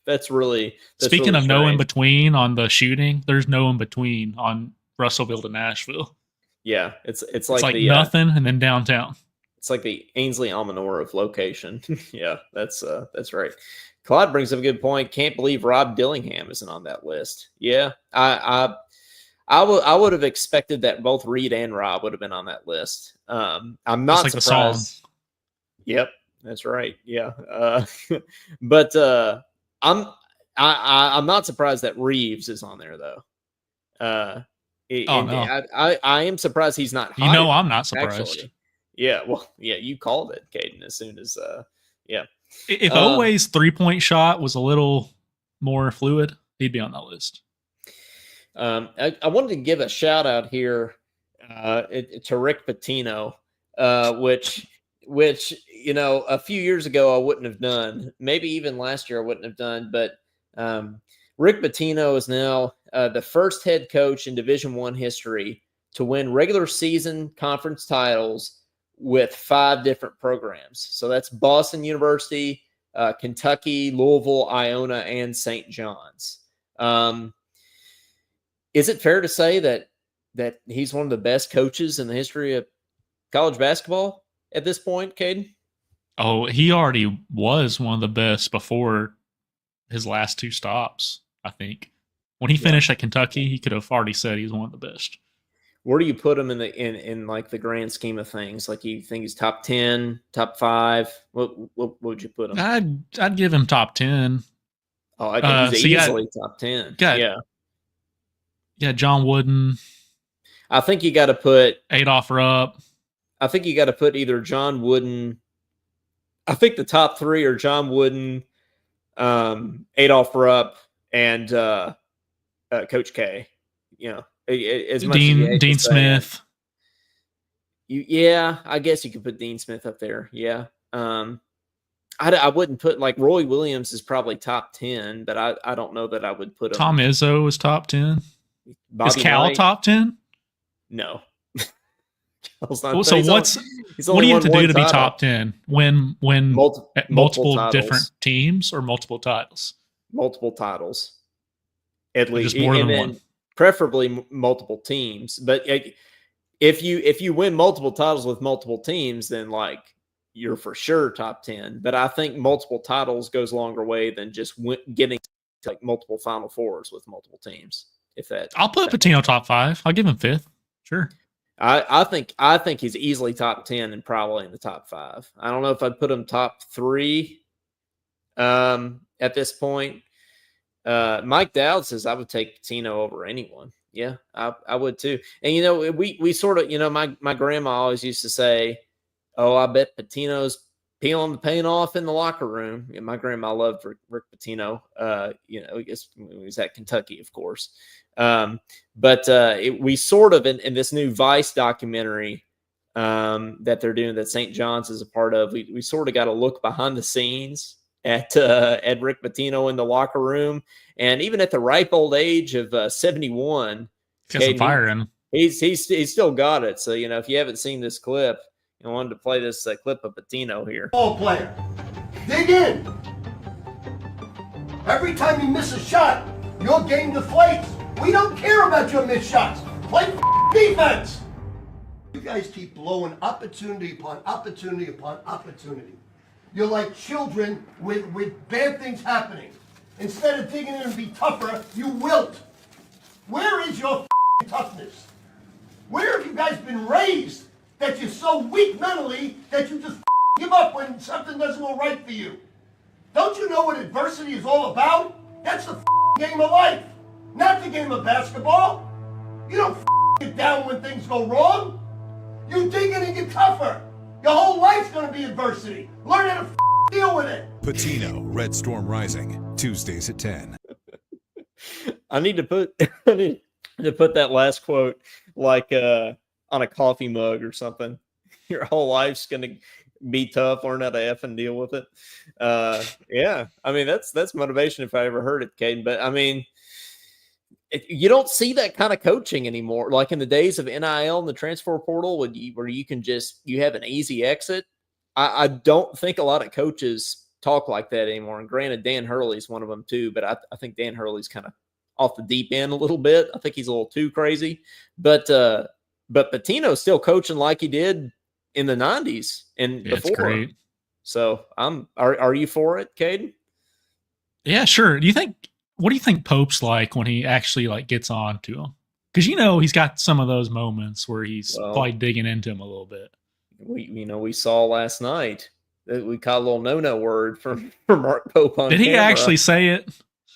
That's really speaking really of strange. No in between on the shooting. There's no in between on Russellville to Nashville. Yeah, it's like the, nothing, and then downtown. It's like the Ainsley Almanor of location. Yeah, that's right. Claude brings up a good point. Can't believe Rob Dillingham isn't on that list. Yeah, I would have expected that both Reed and Rob would have been on that list. I'm not Just like surprised. the song. Yep, that's right. Yeah, but I'm not surprised that Reeves is on there though. No. I am surprised he's not. You know, higher, I'm not surprised. actually. Yeah, well, yeah, you called it, Caden. As soon as yeah. If Oweh's 3-point shot was a little more fluid, he'd be on that list. I wanted to give a shout out here to Rick Pitino, which a few years ago I wouldn't have done. Maybe even last year I wouldn't have done. But Rick Pitino is now the first head coach in Division I history to win regular season conference titles with 5 different programs. So that's Boston University, Kentucky, Louisville, Iona, and St. John's. Is it fair to say that he's one of the best coaches in the history of college basketball at this point, Caden? Oh, he already was one of the best before his last 2 stops, I think. When he finished at Kentucky, he could have already said he's one of the best. Where do you put him in like the grand scheme of things? Like, you think he's top 10, top 5? What would you put him? I'd give him top 10. Oh, I think he's easily top 10. Yeah, John Wooden. I think you got to put Adolph Rupp. I think you got to put either John Wooden. I think the top 3 are John Wooden, Adolph Rupp, and Coach K. As much Dean Smith. I guess you could put Dean Smith up there. Yeah. I wouldn't put, like, Roy Williams is probably top 10, but I don't know that I would put him. Tom Izzo is top 10. Bobby is Cal Knight? Top 10? No. So what do you have to do to be top 10? Win multiple different teams or multiple titles? Multiple titles. At least. Just more than one. Preferably multiple teams. But if you win multiple titles with multiple teams, then, like, you're for sure top 10. But I think multiple titles goes a longer way than just getting to, like, multiple Final Fours with multiple teams. I'll put Pitino top 5. I'll give him 5th. Sure. I think he's easily top 10 and probably in the top 5. I don't know if I'd put him top 3 at this point. Mike Dowd says I would take Pitino over anyone. Yeah, I would too. And, we sort of, my grandma always used to say, oh, I bet Pitino's peeling the paint off in the locker room. And my grandma loved Rick Pitino. He was at Kentucky, of course. But we sort of, in this new Vice documentary that they're doing, that St. John's is a part of, we sort of got to look behind the scenes at Rick Pitino in the locker room, and even at the ripe old age of 71, got some fire in him. He's still got it. So, if you haven't seen this clip, I wanted to play this clip of Pitino here. Ball player, dig in. Every time you miss a shot, your game deflates. We don't care about your missed shots. Play defense. You guys keep blowing opportunity upon opportunity upon opportunity. You're like children with bad things happening. Instead of digging in and be tougher, you wilt. Where is your toughness? Where have you guys been raised that you're so weak mentally that you just give up when something doesn't go right for you? Don't you know what adversity is all about? That's the game of life, not the game of basketball. You don't get down when things go wrong. You dig in and get tougher. Your whole life's going to be adversity. Learn how to deal with it. Pitino, Red Storm Rising, Tuesdays at 10. I need to put that last quote like on a coffee mug or something. Your whole life's going to be tough. Learn how to F and deal with it. Yeah, I mean, that's motivation if I ever heard it, Caden. But I mean, you don't see that kind of coaching anymore. Like in the days of NIL and the transfer portal, where you can you have an easy exit. I don't think a lot of coaches talk like that anymore. And granted, Dan Hurley's one of them too, but I think Dan Hurley's kind of off the deep end a little bit. I think he's a little too crazy. But Pitino's still coaching like he did in the 90s and before. It's great. So are you for it, Caden? Yeah, sure. What do you think Pope's like when he actually gets on to him? Because he's got some of those moments where he's probably digging into him a little bit. We saw last night that we caught a little no word from Mark Pope on Did he camera. actually say it?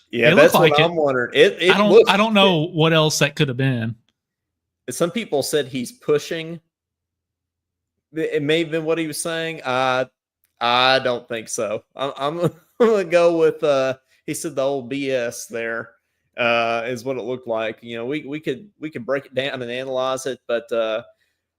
Yeah, it that's like what I'm wondering. I don't know what else that could have been. Some people said he's pushing. It may have been what he was saying. I don't think so. I'm gonna go with he said the old BS there is what it looked like. We could break it down and analyze it, but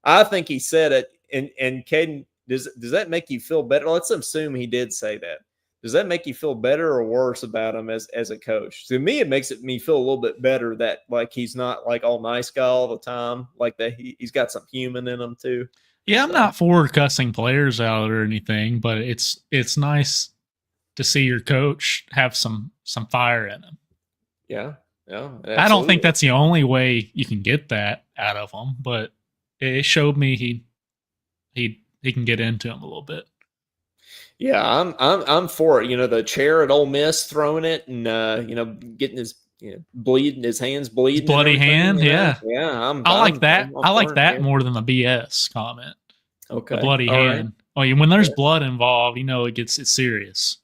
I think he said it. And Caden, does that make you feel better? Let's assume he did say that. Does that make you feel better or worse about him as a coach? To me, it makes me feel a little bit better that like he's not like all nice guy all the time, like that he's got some human in him too. Yeah, I'm not for cussing players out or anything, but it's nice to see your coach have some fire in him. Yeah. Absolutely. I don't think that's the only way you can get that out of him, but it showed me he can get into him a little bit. Yeah, I'm for it. The chair at Ole Miss throwing it and getting his bleeding, his hands bleeding, his bloody hand. Yeah. I like that. I like that more than the BS comment. Okay, the bloody all hand. Right. Oh, when there's blood involved, it's serious.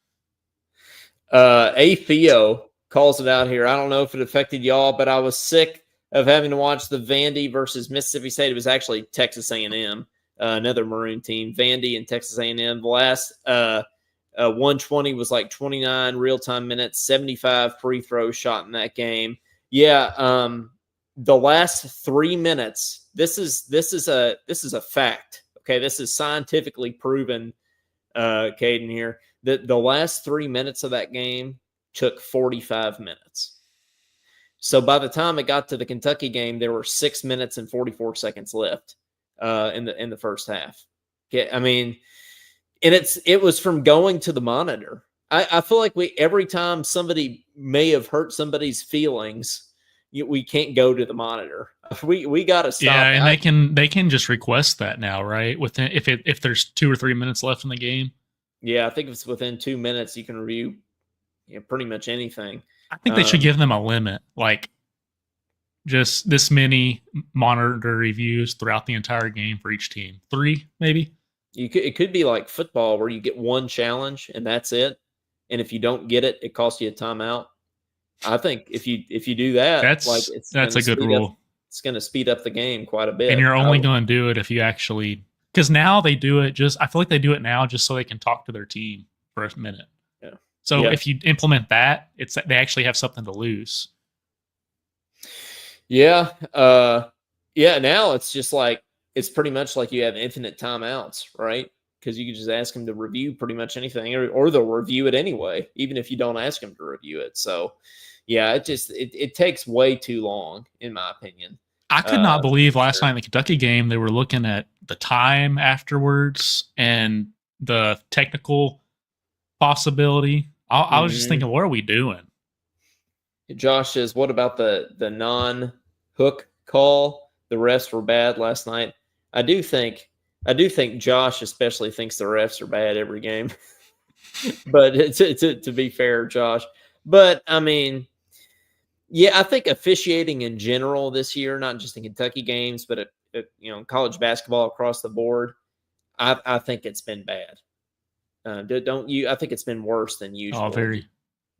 A Theo calls it out here. I don't know if it affected y'all, but I was sick of having to watch the Vandy versus Mississippi State. It was actually Texas A&M. Another Maroon team, Vandy and Texas A&M. The last 120 was like 29 real-time minutes, 75 free throws shot in that game. Yeah, the last 3 minutes. This is a fact. Okay, this is scientifically proven. Caden here that the last 3 minutes of that game took 45 minutes. So by the time it got to the Kentucky game, there were 6 minutes and 44 seconds left. In the first half. Okay, I mean, and it was from going to the monitor. I feel like every time somebody may have hurt somebody's feelings, we can't go to the monitor. We got to stop. Yeah, and they can just request that now, right? Within if there's 2 or 3 minutes left in the game. Yeah, I think if it's within 2 minutes, you can review pretty much anything. I think they should give them a limit, like just this many monitor reviews throughout the entire game for each team. 3, maybe. It could be like football where you get one challenge and that's it. And if you don't get it, it costs you a timeout. I think if you do that, that's a good rule. It's going to speed up the game quite a bit. And you're only going to do it if you actually, because now they do it I feel like they do it now just so they can talk to their team for a minute. Yeah. So if you implement that, they actually have something to lose. Yeah. Now it's just like, it's pretty much like you have infinite timeouts, right? Because you can just ask them to review pretty much anything, or they'll review it anyway, even if you don't ask them to review it. So, yeah, it takes way too long, in my opinion. I could not believe last night in the Kentucky game they were looking at the time afterwards and the technical possibility. I was just thinking, what are we doing? Josh says, what about the non-hook call? The refs were bad last night. I do think Josh especially thinks the refs are bad every game. But to be fair, Josh. But I mean, yeah, I think officiating in general this year, not just in Kentucky games, but at college basketball across the board, I think it's been bad. Don't you? I think it's been worse than usual. Oh, very.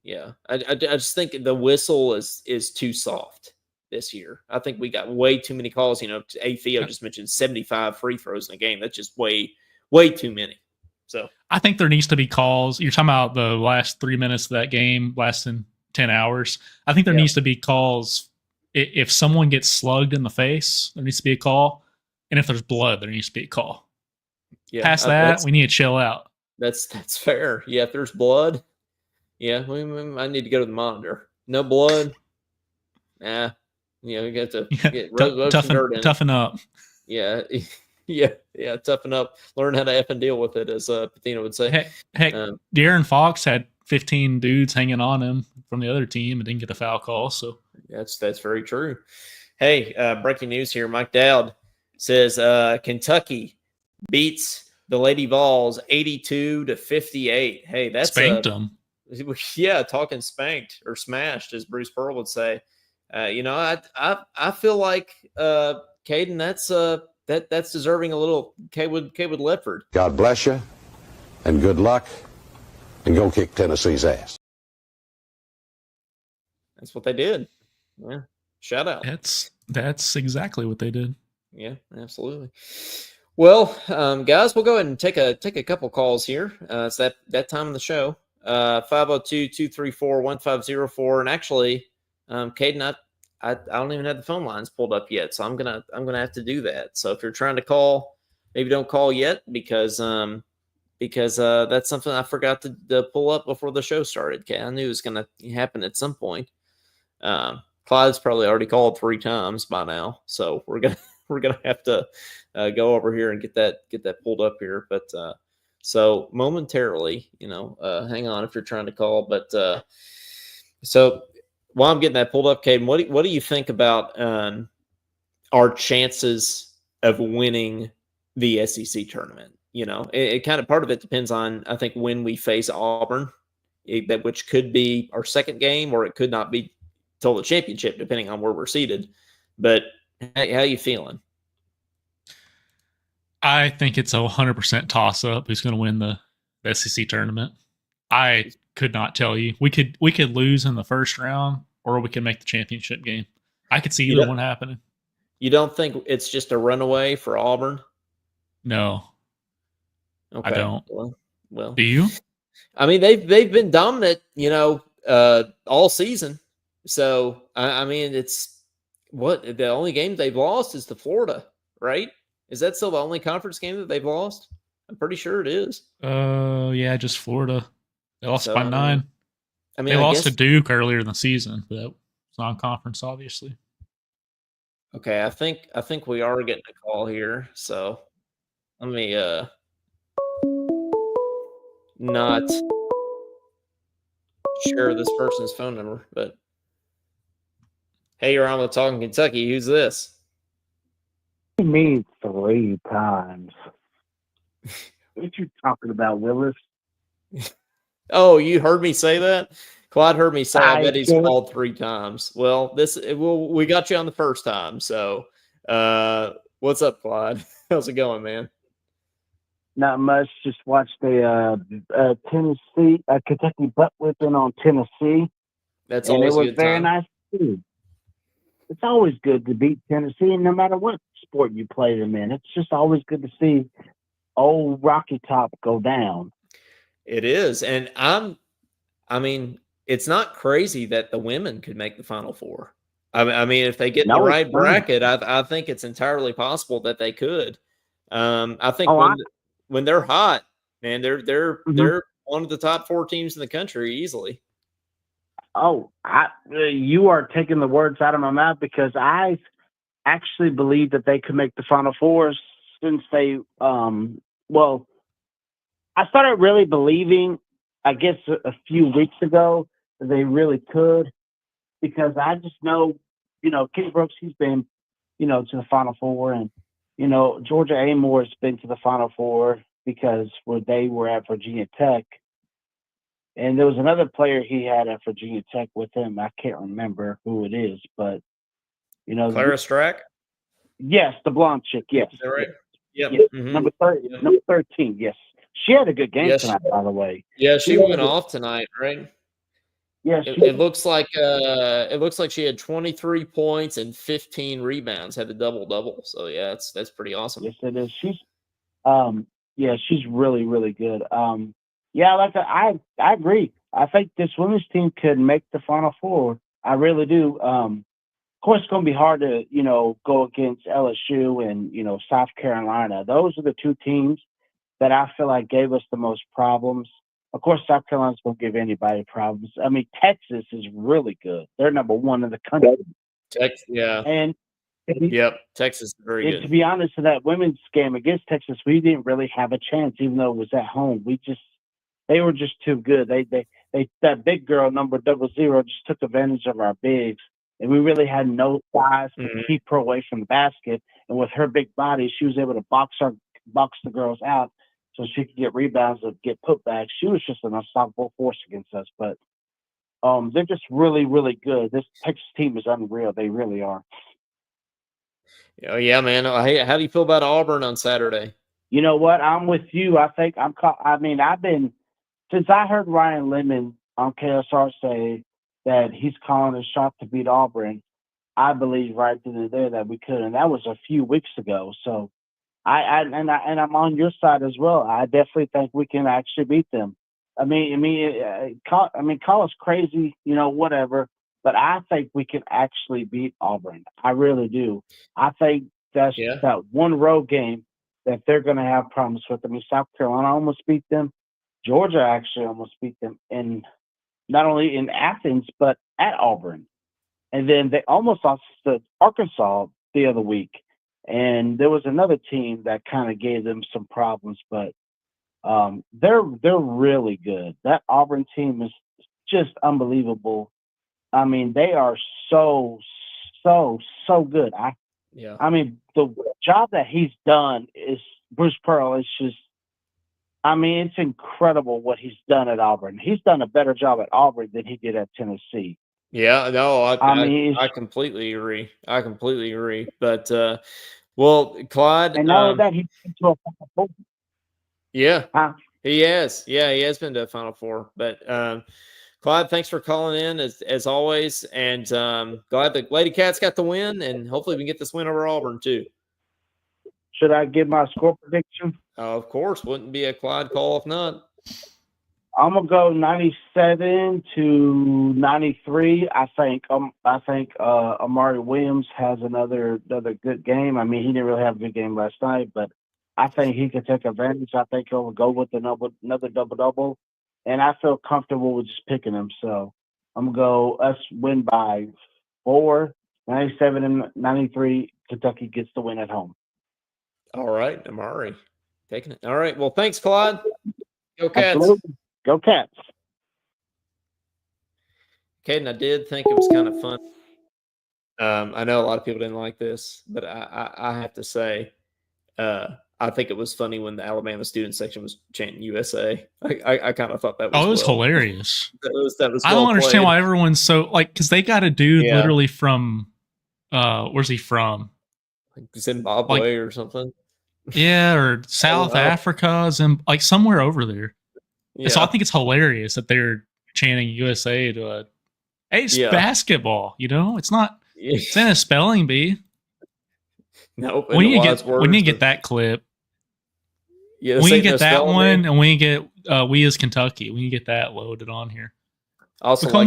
Yeah, I just think the whistle is too soft this year. I think we got way too many calls. A Theo just mentioned 75 free throws in a game. That's just way too many. So I think there needs to be calls. You're talking about the last 3 minutes of that game lasting 10 hours. I think there needs to be calls. If someone gets slugged in the face, there needs to be a call. And if there's blood, there needs to be a call. Yeah, Past that, we need to chill out. That's fair. Yeah, if there's blood, yeah, I need to go to the monitor. No blood. Nah. We got to get toughen up. Yeah. Yeah. Toughen up. Learn how to F and deal with it, as Patino would say. Heck, De'Aaron Fox had 15 dudes hanging on him from the other team and didn't get a foul call. So that's very true. Hey, breaking news here. Mike Dowd says Kentucky beats the Lady Vols 82-58. Hey, that's spanked them. Yeah, talking spanked or smashed, as Bruce Pearl would say. I feel like Caden, that's deserving a little Kaywood Ledford. God bless you, and good luck, and go kick Tennessee's ass. That's what they did. Yeah, shout out. That's exactly what they did. Yeah, absolutely. Well, guys, we'll go ahead and take a couple calls here. It's that time of the show. 502-234-1504. And actually, Caden, I don't even have the phone lines pulled up yet, so I'm gonna have to do that. So if you're trying to call, maybe don't call yet because that's something I forgot to pull up before the show started. Okay, I knew it was gonna happen at some point. Clyde's probably already called 3 times by now, so we're gonna have to go over here and get that pulled up here. But so momentarily, hang on if you're trying to call. But so while I'm getting that pulled up, Caden, what do you think about our chances of winning the SEC tournament? It kind of, part of it depends on, I think, when we face Auburn, which could be our second game, or it could not be till the championship, depending on where we're seated. But how you feeling? I think it's a 100% toss up who's going to win the SEC tournament. I could not tell you. We could lose in the first round, or we could make the championship game. I could see either one happening. You don't think it's just a runaway for Auburn? No, okay. I don't. Well, do you? I mean, they've been dominant, all season. So I mean, it's the only game they've lost is to Florida, right? Is that still the only conference game that they've lost? I'm pretty sure it is. Yeah, just Florida. They lost by 9. I mean, they lost to Duke earlier in the season, but it's non-conference, obviously. Okay, I think we are getting a call here, so let me not share this person's phone number. But hey, you're on with Talkin Kentucky. Who's this? Me 3 times. What you talking about, Willis? Oh, you heard me say that? Clyde heard me say I bet he's called 3 times. Well, we got you on the first time. So what's up, Clyde? How's it going, man? Not much. Just watched the Kentucky butt whipping on Tennessee. That's always and it was very time. Nice too. It's always good to beat Tennessee, no matter what sport you play them in. It's just always good to see old Rocky Top go down. It is. And I mean, it's not crazy that the women could make the Final Four. I mean, if they get the right bracket, I think it's entirely possible that they could. I think when they're hot, man, they're one of the top 4 teams in the country easily. Oh, you are taking the words out of my mouth, because I actually believe that they could make the Final Four since they I started really believing, I guess, a few weeks ago that they really could, because I just know, Kenny Brooks, he's been, to the Final Four, and, Georgia Amore has been to the Final Four because where they were at Virginia Tech. And there was another player he had at Virginia Tech with him. I can't remember who it is, but, Clara Strack? Yes, the blonde chick, yes. Is that right? Yep. Yes. Number 13, yes. She had a good game tonight, by the way. Yeah, she went off tonight, right? Yeah, it looks like she had 23 points and 15 rebounds, had the double. So yeah, that's pretty awesome. Yes, it is. She's really, really good. I agree. I think this women's team could make the Final Four. I really do. Of course, it's going to be hard to, go against LSU and, South Carolina. Those are the 2 teams that I feel like gave us the most problems. Of course, South Carolina's going to give anybody problems. I mean, Texas is really good. They're number 1 in the country. Texas, yeah. And Texas is very good. To be honest, in that women's game against Texas, we didn't really have a chance, even though it was at home. They were just too good. That big girl, number 00, just took advantage of our bigs, and we really had no size to keep her away from the basket. And with her big body, she was able to box the girls out, so she could get rebounds and get putbacks. She was just an unstoppable force against us. But They're just really, really good. This Texas team is unreal. They really are. Oh yeah, man. Hey, how do you feel about Auburn on Saturday? You know what? I'm with you. I think I've been since I heard Ryan Lemon on KSR say that he's calling a shot to beat Auburn. I believe right then and there that we could, and that was a few weeks ago. So I'm on your side as well. I definitely think we can actually beat them. Call us crazy, whatever, but I think we can actually beat Auburn. I really do. I think that's Yeah. that one road game that they're going to have problems with. I mean, South Carolina almost beat them. Georgia actually almost beat them not only in Athens but at Auburn, and then they almost lost to Arkansas the other week. And there was another team that kind of gave them some problems, but they're really good. That Auburn team is just unbelievable. I mean, they are so good. Yeah. I mean, the job that he's done is Bruce Pearl is just. I mean, it's incredible what he's done at Auburn. He's done a better job at Auburn than he did at Tennessee. Yeah, no, I I completely agree. I completely agree. But well, Clyde, and not only that, he's been to a Final Four. yeah, Huh? he has. Yeah, he has been to a Final Four. But Clyde, thanks for calling in as always, and glad the Lady Cats got the win, and hopefully we can get this win over Auburn too. Should I give my score prediction? Of course, wouldn't be a Clyde call if not. I'm gonna go 97-93. I think Amari Williams has another good game. I mean, he didn't really have a good game last night, but I think he can take advantage. I think he'll go with another double, and I feel comfortable with just picking him. So I'm gonna go us win by 4, 97-93. Kentucky gets the win at home. All right, Amari taking it. All right, well, thanks, Clyde. Go Cats. Absolutely. Go Cats. Caden, I did think it was kind of fun. I know a lot of people didn't like this, but I have to say, I think it was funny when the Alabama student section was chanting USA. I kind of thought that was it was hilarious. That was I don't understand why everyone's so because they got a dude literally from where's he from? Like Zimbabwe or something. Yeah, or South Africa, like somewhere over there. Yeah. So I think it's hilarious that they're chanting USA to it's basketball, it's not it's in a spelling bee. Nope. We need to get that clip. Yeah, we need to get that one, and we need to get We As Kentucky. We need to get that loaded on here. Also, I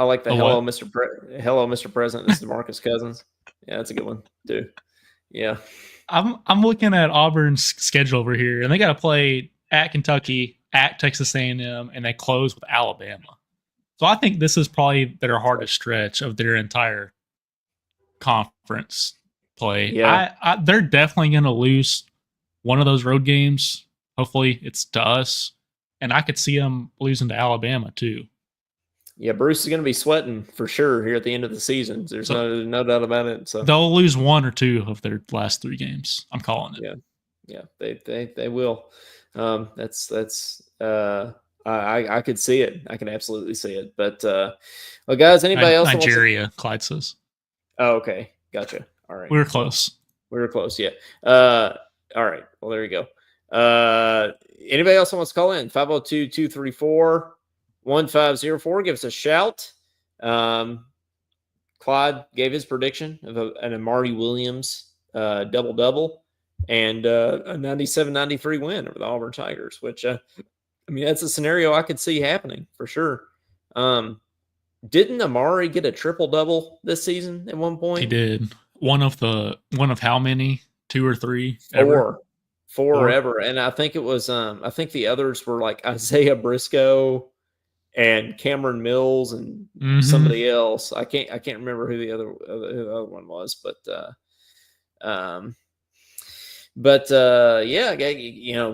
like the hello, Mr. President. This is DeMarcus Cousins. Yeah, that's a good one too. Yeah, I'm looking at Auburn's schedule over here, and they got to play at Kentucky, at Texas A&M, and they close with Alabama. So I think this is probably their hardest stretch of their entire conference play. Yeah. They're definitely going to lose one of those road games. Hopefully it's to us. And I could see them losing to Alabama too. Yeah, Bruce is going to be sweating for sure here at the end of the season. There's no doubt about it. So they'll lose one or two of their last 3 games. I'm calling it. Yeah, they will. I could see it. I can absolutely see it. But well, guys, anybody else? Nigeria, Clyde says. Oh, okay, gotcha. All right, we were close. Yeah. All right. Well, there you go. Anybody else wants to call in? 502-234-1504. Give us a shout. Clyde gave his prediction of an Amari Williams double-double and a 97-93 win over the Auburn Tigers, which, that's a scenario I could see happening for sure. Didn't Amari get a triple-double this season at one point? He did. One of how many? 2 or 3? Four ever. And I think it was I think the others were like Isaiah Briscoe and Cameron Mills and somebody else. I can't remember who the other one was, but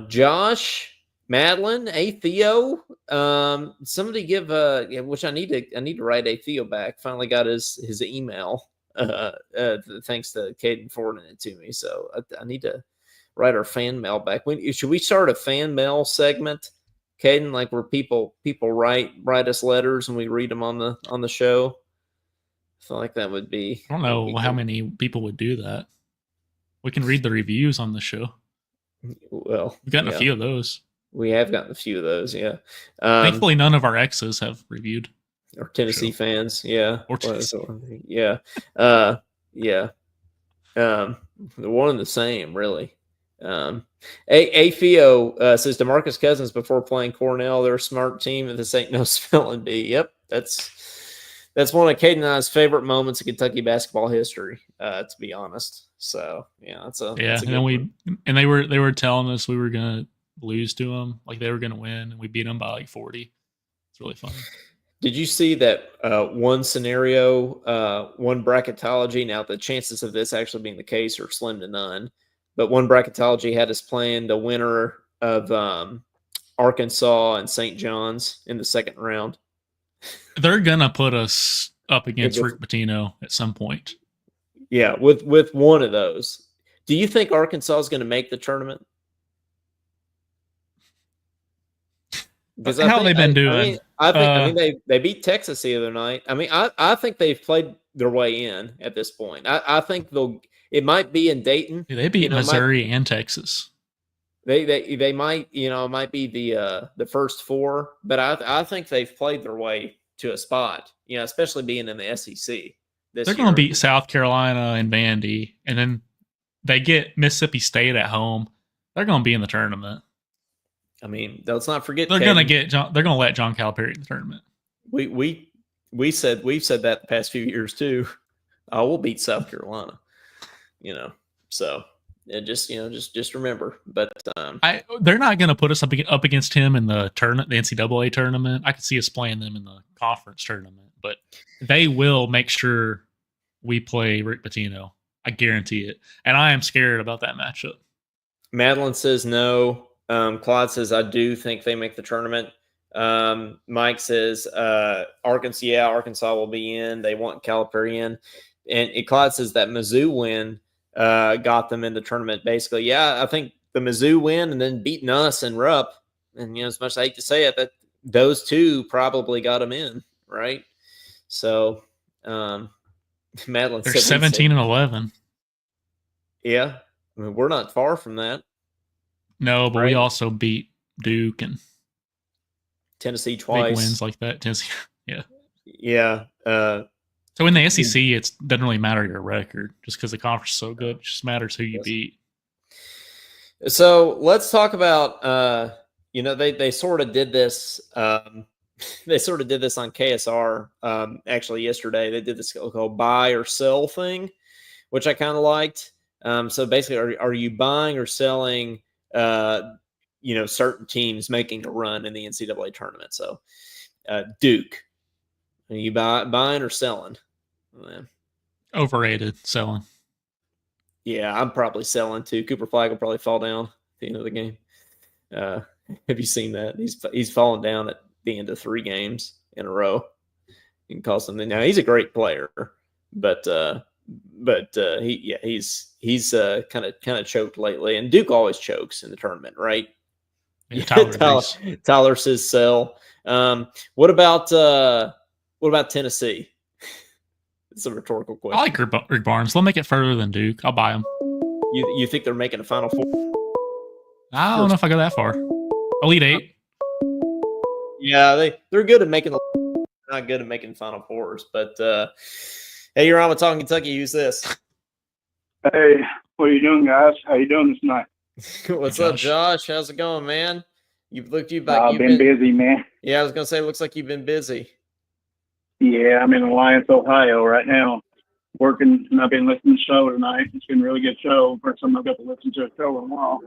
Josh, Madeline, A Theo, somebody give which I need to write A Theo back. Finally got his email. Thanks to Caden forwarding it to me. So I need to write our fan mail back. Should we start a fan mail segment Caden? Like where people write us letters and we read them on the show. I feel like that would be. I don't know how many people would do that. We can read the reviews on the show. Well, We've gotten a few of those. We have gotten a few of those, yeah. Thankfully, none of our exes have reviewed. Or Tennessee fans, yeah. Or Tennessee. Yeah. Yeah. They're one and the same, really. AFIO says DeMarcus Cousins before playing Cornell, they're a smart team, and this ain't no spelling bee. Yep, that's one of Caden and I's favorite moments of Kentucky basketball history, to be honest. So yeah, that's a and then they were telling us we were gonna lose to them, like they were gonna win, and we beat them by like 40. It's really funny. Did you see that one scenario, one bracketology? Now, the chances of this actually being the case are slim to none, but one bracketology had us playing the winner of Arkansas and St. John's in the second round. They're going to put us up against Rick Pitino at some point. Yeah, with one of those. Do you think Arkansas is going to make the tournament? How they've been doing? I mean, they beat Texas the other night. I mean, I think they've played their way in at this point. I think it might be in Dayton. They beat Missouri and Texas. They might, it might be the first four, but I think they've played their way to a spot, especially being in the SEC. They're going to beat South Carolina and Vandy, and then they get Mississippi State at home. They're going to be in the tournament. I mean, let's not forget they're going to let John Calipari in the tournament. We've said that the past few years too. I will beat South Carolina, so just remember. But they're not going to put us up against him in the tournament, the NCAA tournament. I could see us playing them in the conference tournament, but they will make sure we play Rick Pitino. I guarantee it, and I am scared about that matchup. Madeline says no. Claude says, I do think they make the tournament. Mike says, Arkansas will be in. They want Calipari in. And Claude says that Mizzou win got them in the tournament, basically. Yeah, I think the Mizzou win and then beating us and Rupp, and as much as I hate to say it, that those two probably got them in, right? So, Madeline they're 17 and 11. Yeah, I mean, we're not far from that. No, but we also beat Duke and Tennessee twice. Big wins like that. Tennessee, yeah. Yeah. So in the SEC, it doesn't really matter your record just because the conference is so good. It just matters who you beat. So let's talk about, they sort of did this. They sort of did this on KSR actually yesterday. They did this called buy or sell thing, which I kind of liked. So basically, are you buying or selling certain teams making a run in the NCAA tournament? So Duke, are you buying or selling? Overrated, selling. Yeah, I'm probably selling too. Cooper Flagg will probably fall down at the end of the game. Have you seen that? He's fallen down at the end of 3 games in a row. You can call something. Now he's a great player, but he's kind of choked lately, and Duke always chokes in the tournament, right? Yeah, Tyler says sell. What about Tennessee? It's a rhetorical question. I like Rick Barnes. They'll make it further than Duke. I'll buy them. You think they're making a Final Four? I don't know if I go that far. Elite 8. Yeah, they're good at making not good at making Final Fours, but hey, you're on with Talkin Kentucky. Who's this? Hey, what are you doing, guys? How you doing this night? What's up, Josh? How's it going, man? You've been busy, man. Yeah, I was gonna say, it looks like you've been busy. Yeah, I'm in Alliance, Ohio right now, working, and I've been listening to the show tonight. It's been a really good show. First time I've got to listen to a show in a while.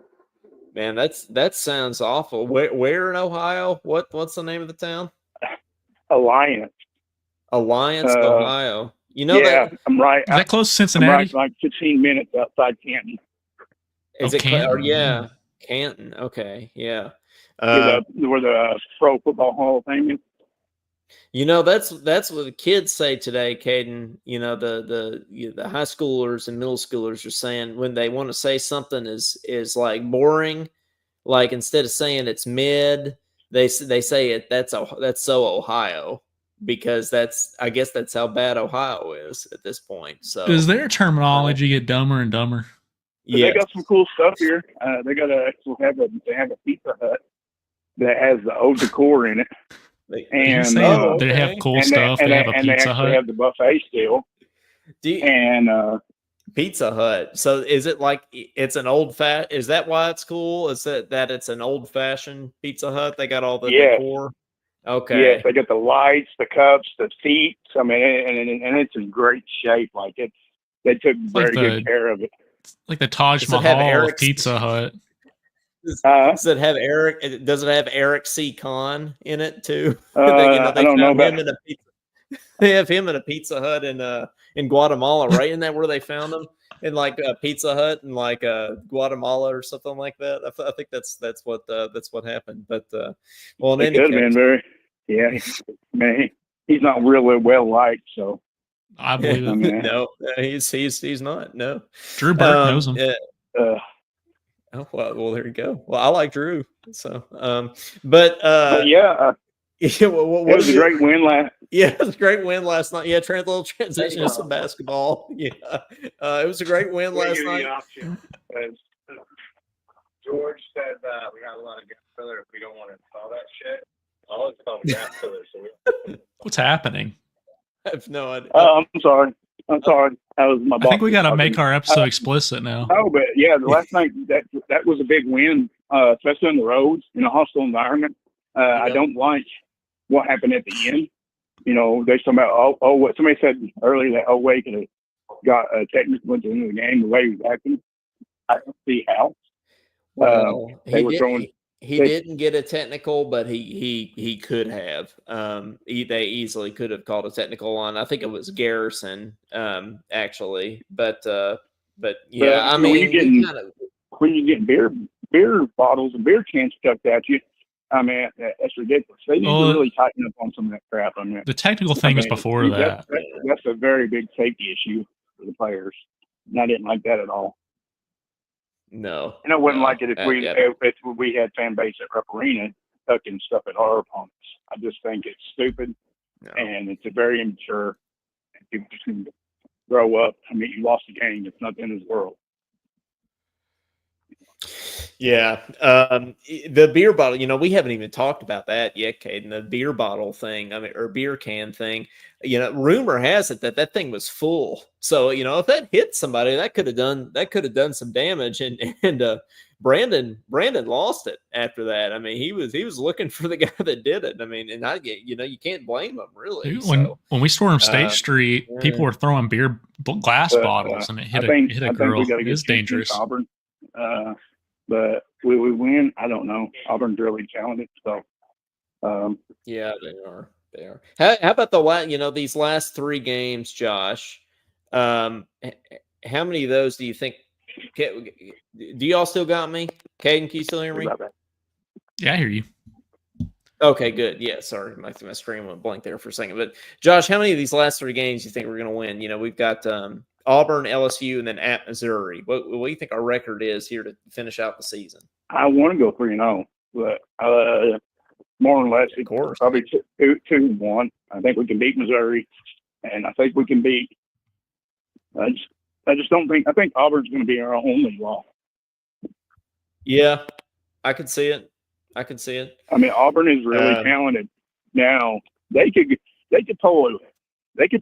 Man, that sounds awful. Where in Ohio? What's the name of the town? Alliance, Ohio. I'm right. Is that close to Cincinnati? I'm right, like 15 minutes outside Canton. Is it Canton? Yeah, Canton. Okay, yeah. Where the Pro Football Hall of Fame is. That's what the kids say today, Caden. The high schoolers and middle schoolers are saying when they want to say something is like boring, like instead of saying it's mid they say that's so Ohio, because I guess that's how bad Ohio is at this point. So Does their terminology get dumber and dumber? But they got some cool stuff here. They have a Pizza Hut that has the old decor in it. They okay. have cool stuff. They have a Pizza Hut. They have the buffet still. Pizza Hut. So is it like it's an old is that why it's cool? Is that it's an old fashioned Pizza Hut? They got all the decor. Okay. Yes, they got the lights, the cups, the seats. I mean, and it's in great shape. Like they took very good care of it. Like the Taj Mahal of Pizza Hut. Does it have Eric C. Kahn in it too? I don't know about him in a pizza. They have him in a Pizza Hut in Guatemala, right? Isn't that where they found him? In like a Pizza Hut in like Guatemala or something like that. I think that's what happened. But well, in any could case, have been very, man, he's not really well liked, so I believe it. No, he's not. No, Drew Burke knows him. Oh well, there you go. Well, I like Drew, so but yeah. It was a great win last. Yeah, it was a great win last night. Yeah, little transition to some basketball. Yeah, it was a great win last night. George said we got a lot of gas filler. If we don't want to install that shit, I'll install the gas filler. What's happening? I have no idea. I'm sorry. That was my boss. I think we got to make our episode explicit now. Oh, but yeah, the last night that was a big win, especially on the roads in a hostile environment. I don't like what happened at the end. You know, they're talking about what somebody said earlier that Oweh could have got a technical at the end of the game the way he was acting. I don't see how. Well, he didn't get a technical, but he could have. They easily could have called a technical on. I think it was Garrison, actually. But yeah, I mean, when you get beer bottles and beer cans stuck at you, I mean, that's ridiculous. They need to really tighten up on some of that crap. I mean, the technical thing was before that. That's a very big safety issue for the players. And I didn't like that at all. No. And I wouldn't like it if we had fan base at Rupp Arena tucking stuff at our opponents. I just think it's stupid and it's a very immature. And people just need to grow up. I mean, you lost the game. It's not the end of the world. Yeah. The beer bottle, we haven't even talked about that yet, Caden. The beer bottle thing, or beer can thing, rumor has it that thing was full. So, if that hit somebody, that could have done some damage. And Brandon lost it after that. I mean, he was looking for the guy that did it. I mean, and I get, you can't blame him really. Dude, when we stormed State Street, people were throwing beer glass bottles and it hit a girl. It is dangerous. Auburn. But will we win? I don't know. Auburn's really talented. So, yeah, they are. They are. How about these last three games, Josh? How many of those do you think? Do you all still got me? Caden, can you still hear me? Yeah, I hear you. Okay, good. Yeah, sorry, my screen went blank there for a second. But Josh, how many of these last three games do you think we're going to win? We've got Auburn, LSU, and then at Missouri. What do you think our record is here to finish out the season? I want to go 3-0, but more or less, of course, probably 2-1. I think we can beat Missouri, and I think we can beat. I just don't think. I think Auburn's going to be our only loss. Yeah, I could see it. I mean, Auburn is really talented. Now they could pull it. They could.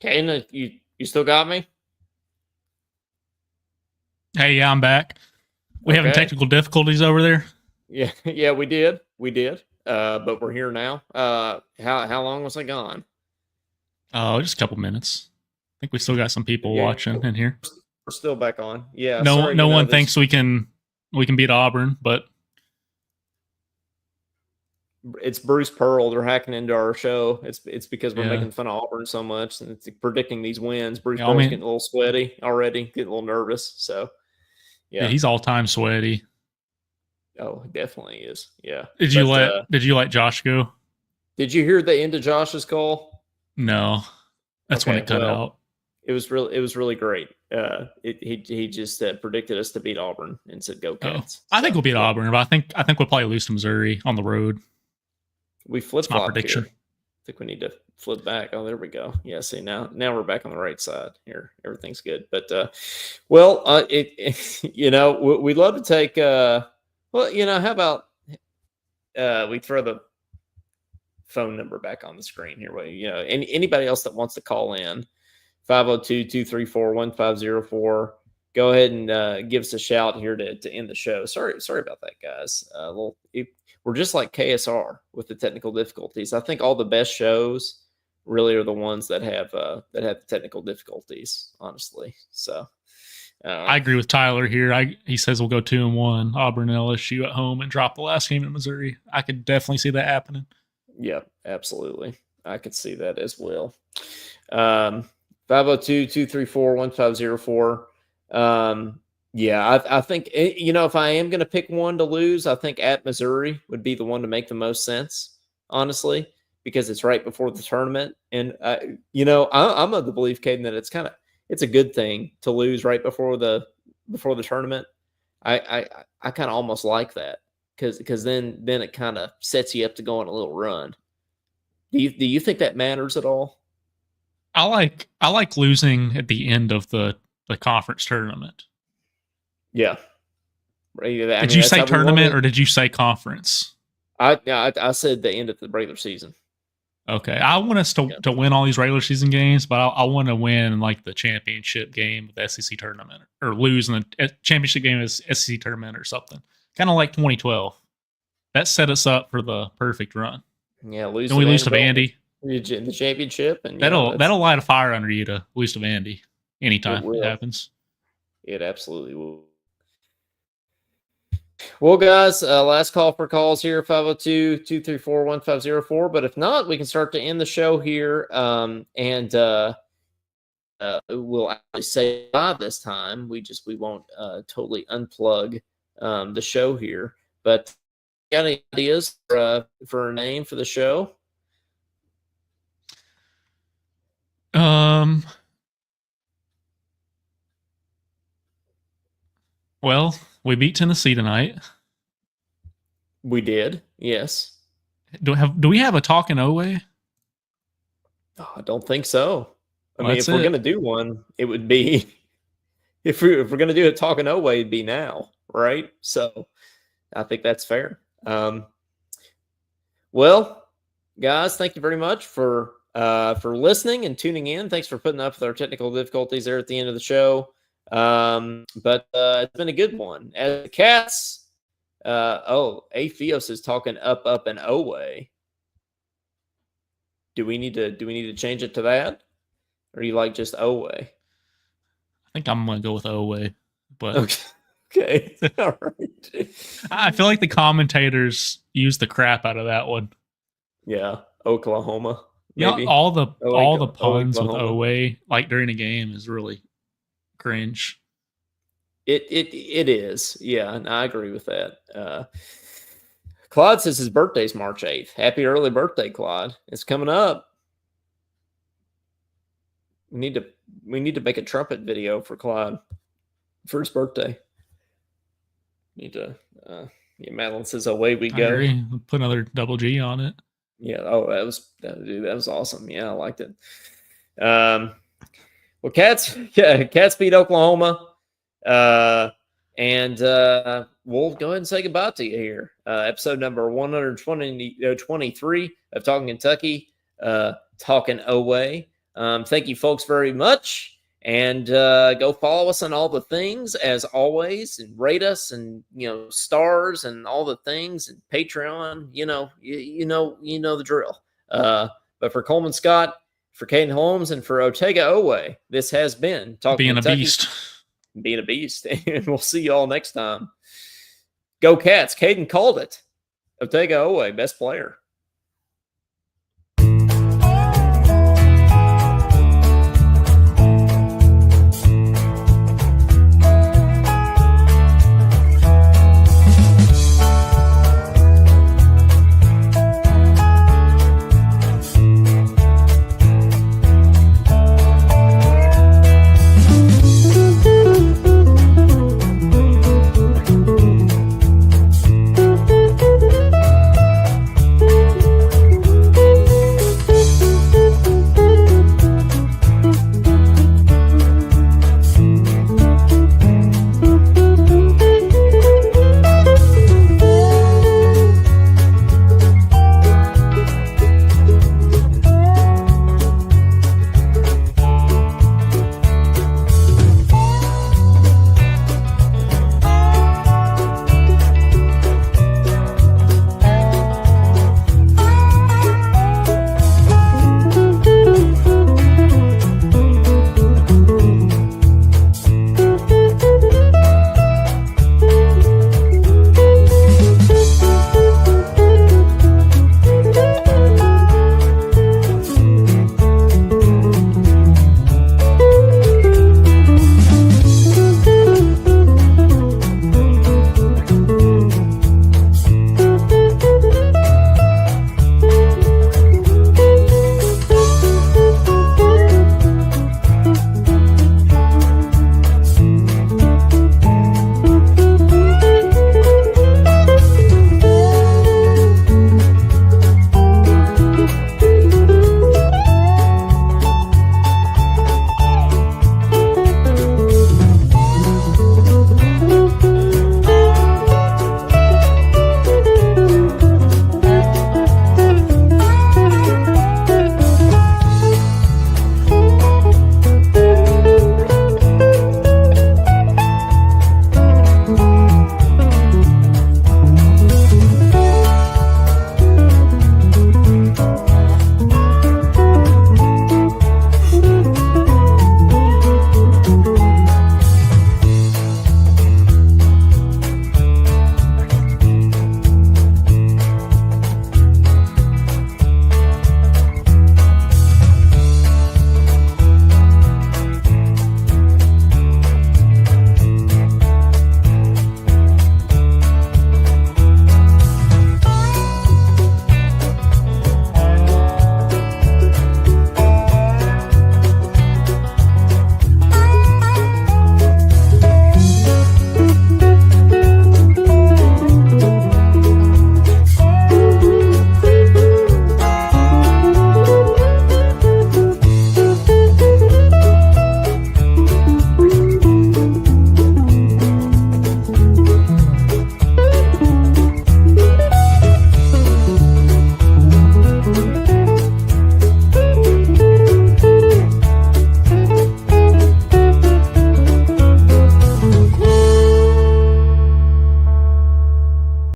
Caden, you still got me? Hey, yeah, I'm back. We having Okay. technical difficulties over there? Yeah, we did. But we're here now. How long was I gone? Oh, just a couple minutes. I think we still got some people Yeah, watching in here. we're still back on. Yeah, No, sorry. no one thinks we can beat Auburn, but it's Bruce Pearl. They're hacking into our show. It's because we're Yeah. making fun of Auburn so much and it's predicting these wins. Bruce Yeah, I Pearl's mean- getting a little sweaty already, getting a little nervous. So, yeah, he's all time sweaty. Oh, he definitely is. Yeah. Did you let Josh go? Did you hear the end of Josh's call? No, that's when Okay, it cut well, out. It was really great. He just predicted us to beat Auburn and said, "Go Cats." I think we'll beat Auburn, but I think we'll probably lose to Missouri on the road. We flip my flopped prediction. here. I think we need to flip back. Oh, there we go. Yeah, see now we're back on the right side here. Everything's good. But we'd love to take how about we throw the phone number back on the screen here. Well, anybody else that wants to call in, 502-234-1504. Go ahead and give us a shout here to end the show. Sorry about that, guys. We're just like KSR with the technical difficulties. I think all the best shows really are the ones that have the technical difficulties, honestly. So I agree with Tyler here. He says we'll go 2-1, Auburn and LSU at home, and drop the last game in Missouri. I could definitely see that happening. Yeah, absolutely. I could see that as well. 502-234-1504. I think, if I am going to pick one to lose, I think at Missouri would be the one to make the most sense, honestly, because it's right before the tournament. And, I'm of the belief, Caden, that it's a good thing to lose right before the tournament. I kind of almost like that because then it kind of sets you up to go on a little run. Do you think that matters at all? I like losing at the end of the conference tournament. Yeah. Did you say tournament or did you say conference? I said the end of the regular season. Okay. I want us to win all these regular season games, but I want to win like the championship game of the SEC tournament or lose in the championship game of the SEC tournament or something. Kind of like 2012. That set us up for the perfect run. Yeah, Then we lose to Vandy. In the championship, and that'll light a fire under you to lose to Vandy anytime it happens. It absolutely will. Well, guys, last call for calls here, 502-234-1504. But if not, we can start to end the show here. And we'll actually say live this time. We won't totally unplug the show here. But got any ideas for a name for the show? Well, we beat Tennessee tonight. We did, yes. Do we have a Talkin Oweh? Oh, I don't think so. I mean, if we're going to do one, it would be if we're going to do a Talkin Oweh, it'd be now, right? So I think that's fair. Well, guys, thank you very much for listening and tuning in. Thanks for putting up with our technical difficulties there at the end of the show. But it's been a good one. As the Cats, Atheos is talking up and Oweh. Do we need to change it to that, or do you like just Oweh? I think I'm gonna go with Oweh, but okay. All right. I feel like the commentators use the crap out of that one. Yeah, Owehklahoma. Maybe. All the puns with Oweh like during a game is really cringe. It is. Yeah, and I agree with that. Claude says his birthday's March 8th. Happy early birthday, Claude. It's coming up. We need to make a trumpet video for Claude for his birthday. Need to Madeline says away we go. I agree. Put another double G on it. Yeah, that was awesome. Yeah, I liked it. Well, Cats beat Oklahoma. And we'll go ahead and say goodbye to you here. Episode number 123 of Talking Kentucky, Talking Oweh. Thank you folks very much. And go follow us on all the things as always, and rate us, and stars and all the things, and Patreon. You know the drill. But for Coleman Scott, for Caden Holmes, and for Oweh, this has been Talking Being Kentucky. a beast. Being a beast. And we'll see you all next time. Go Cats. Caden called it. Oweh, best player.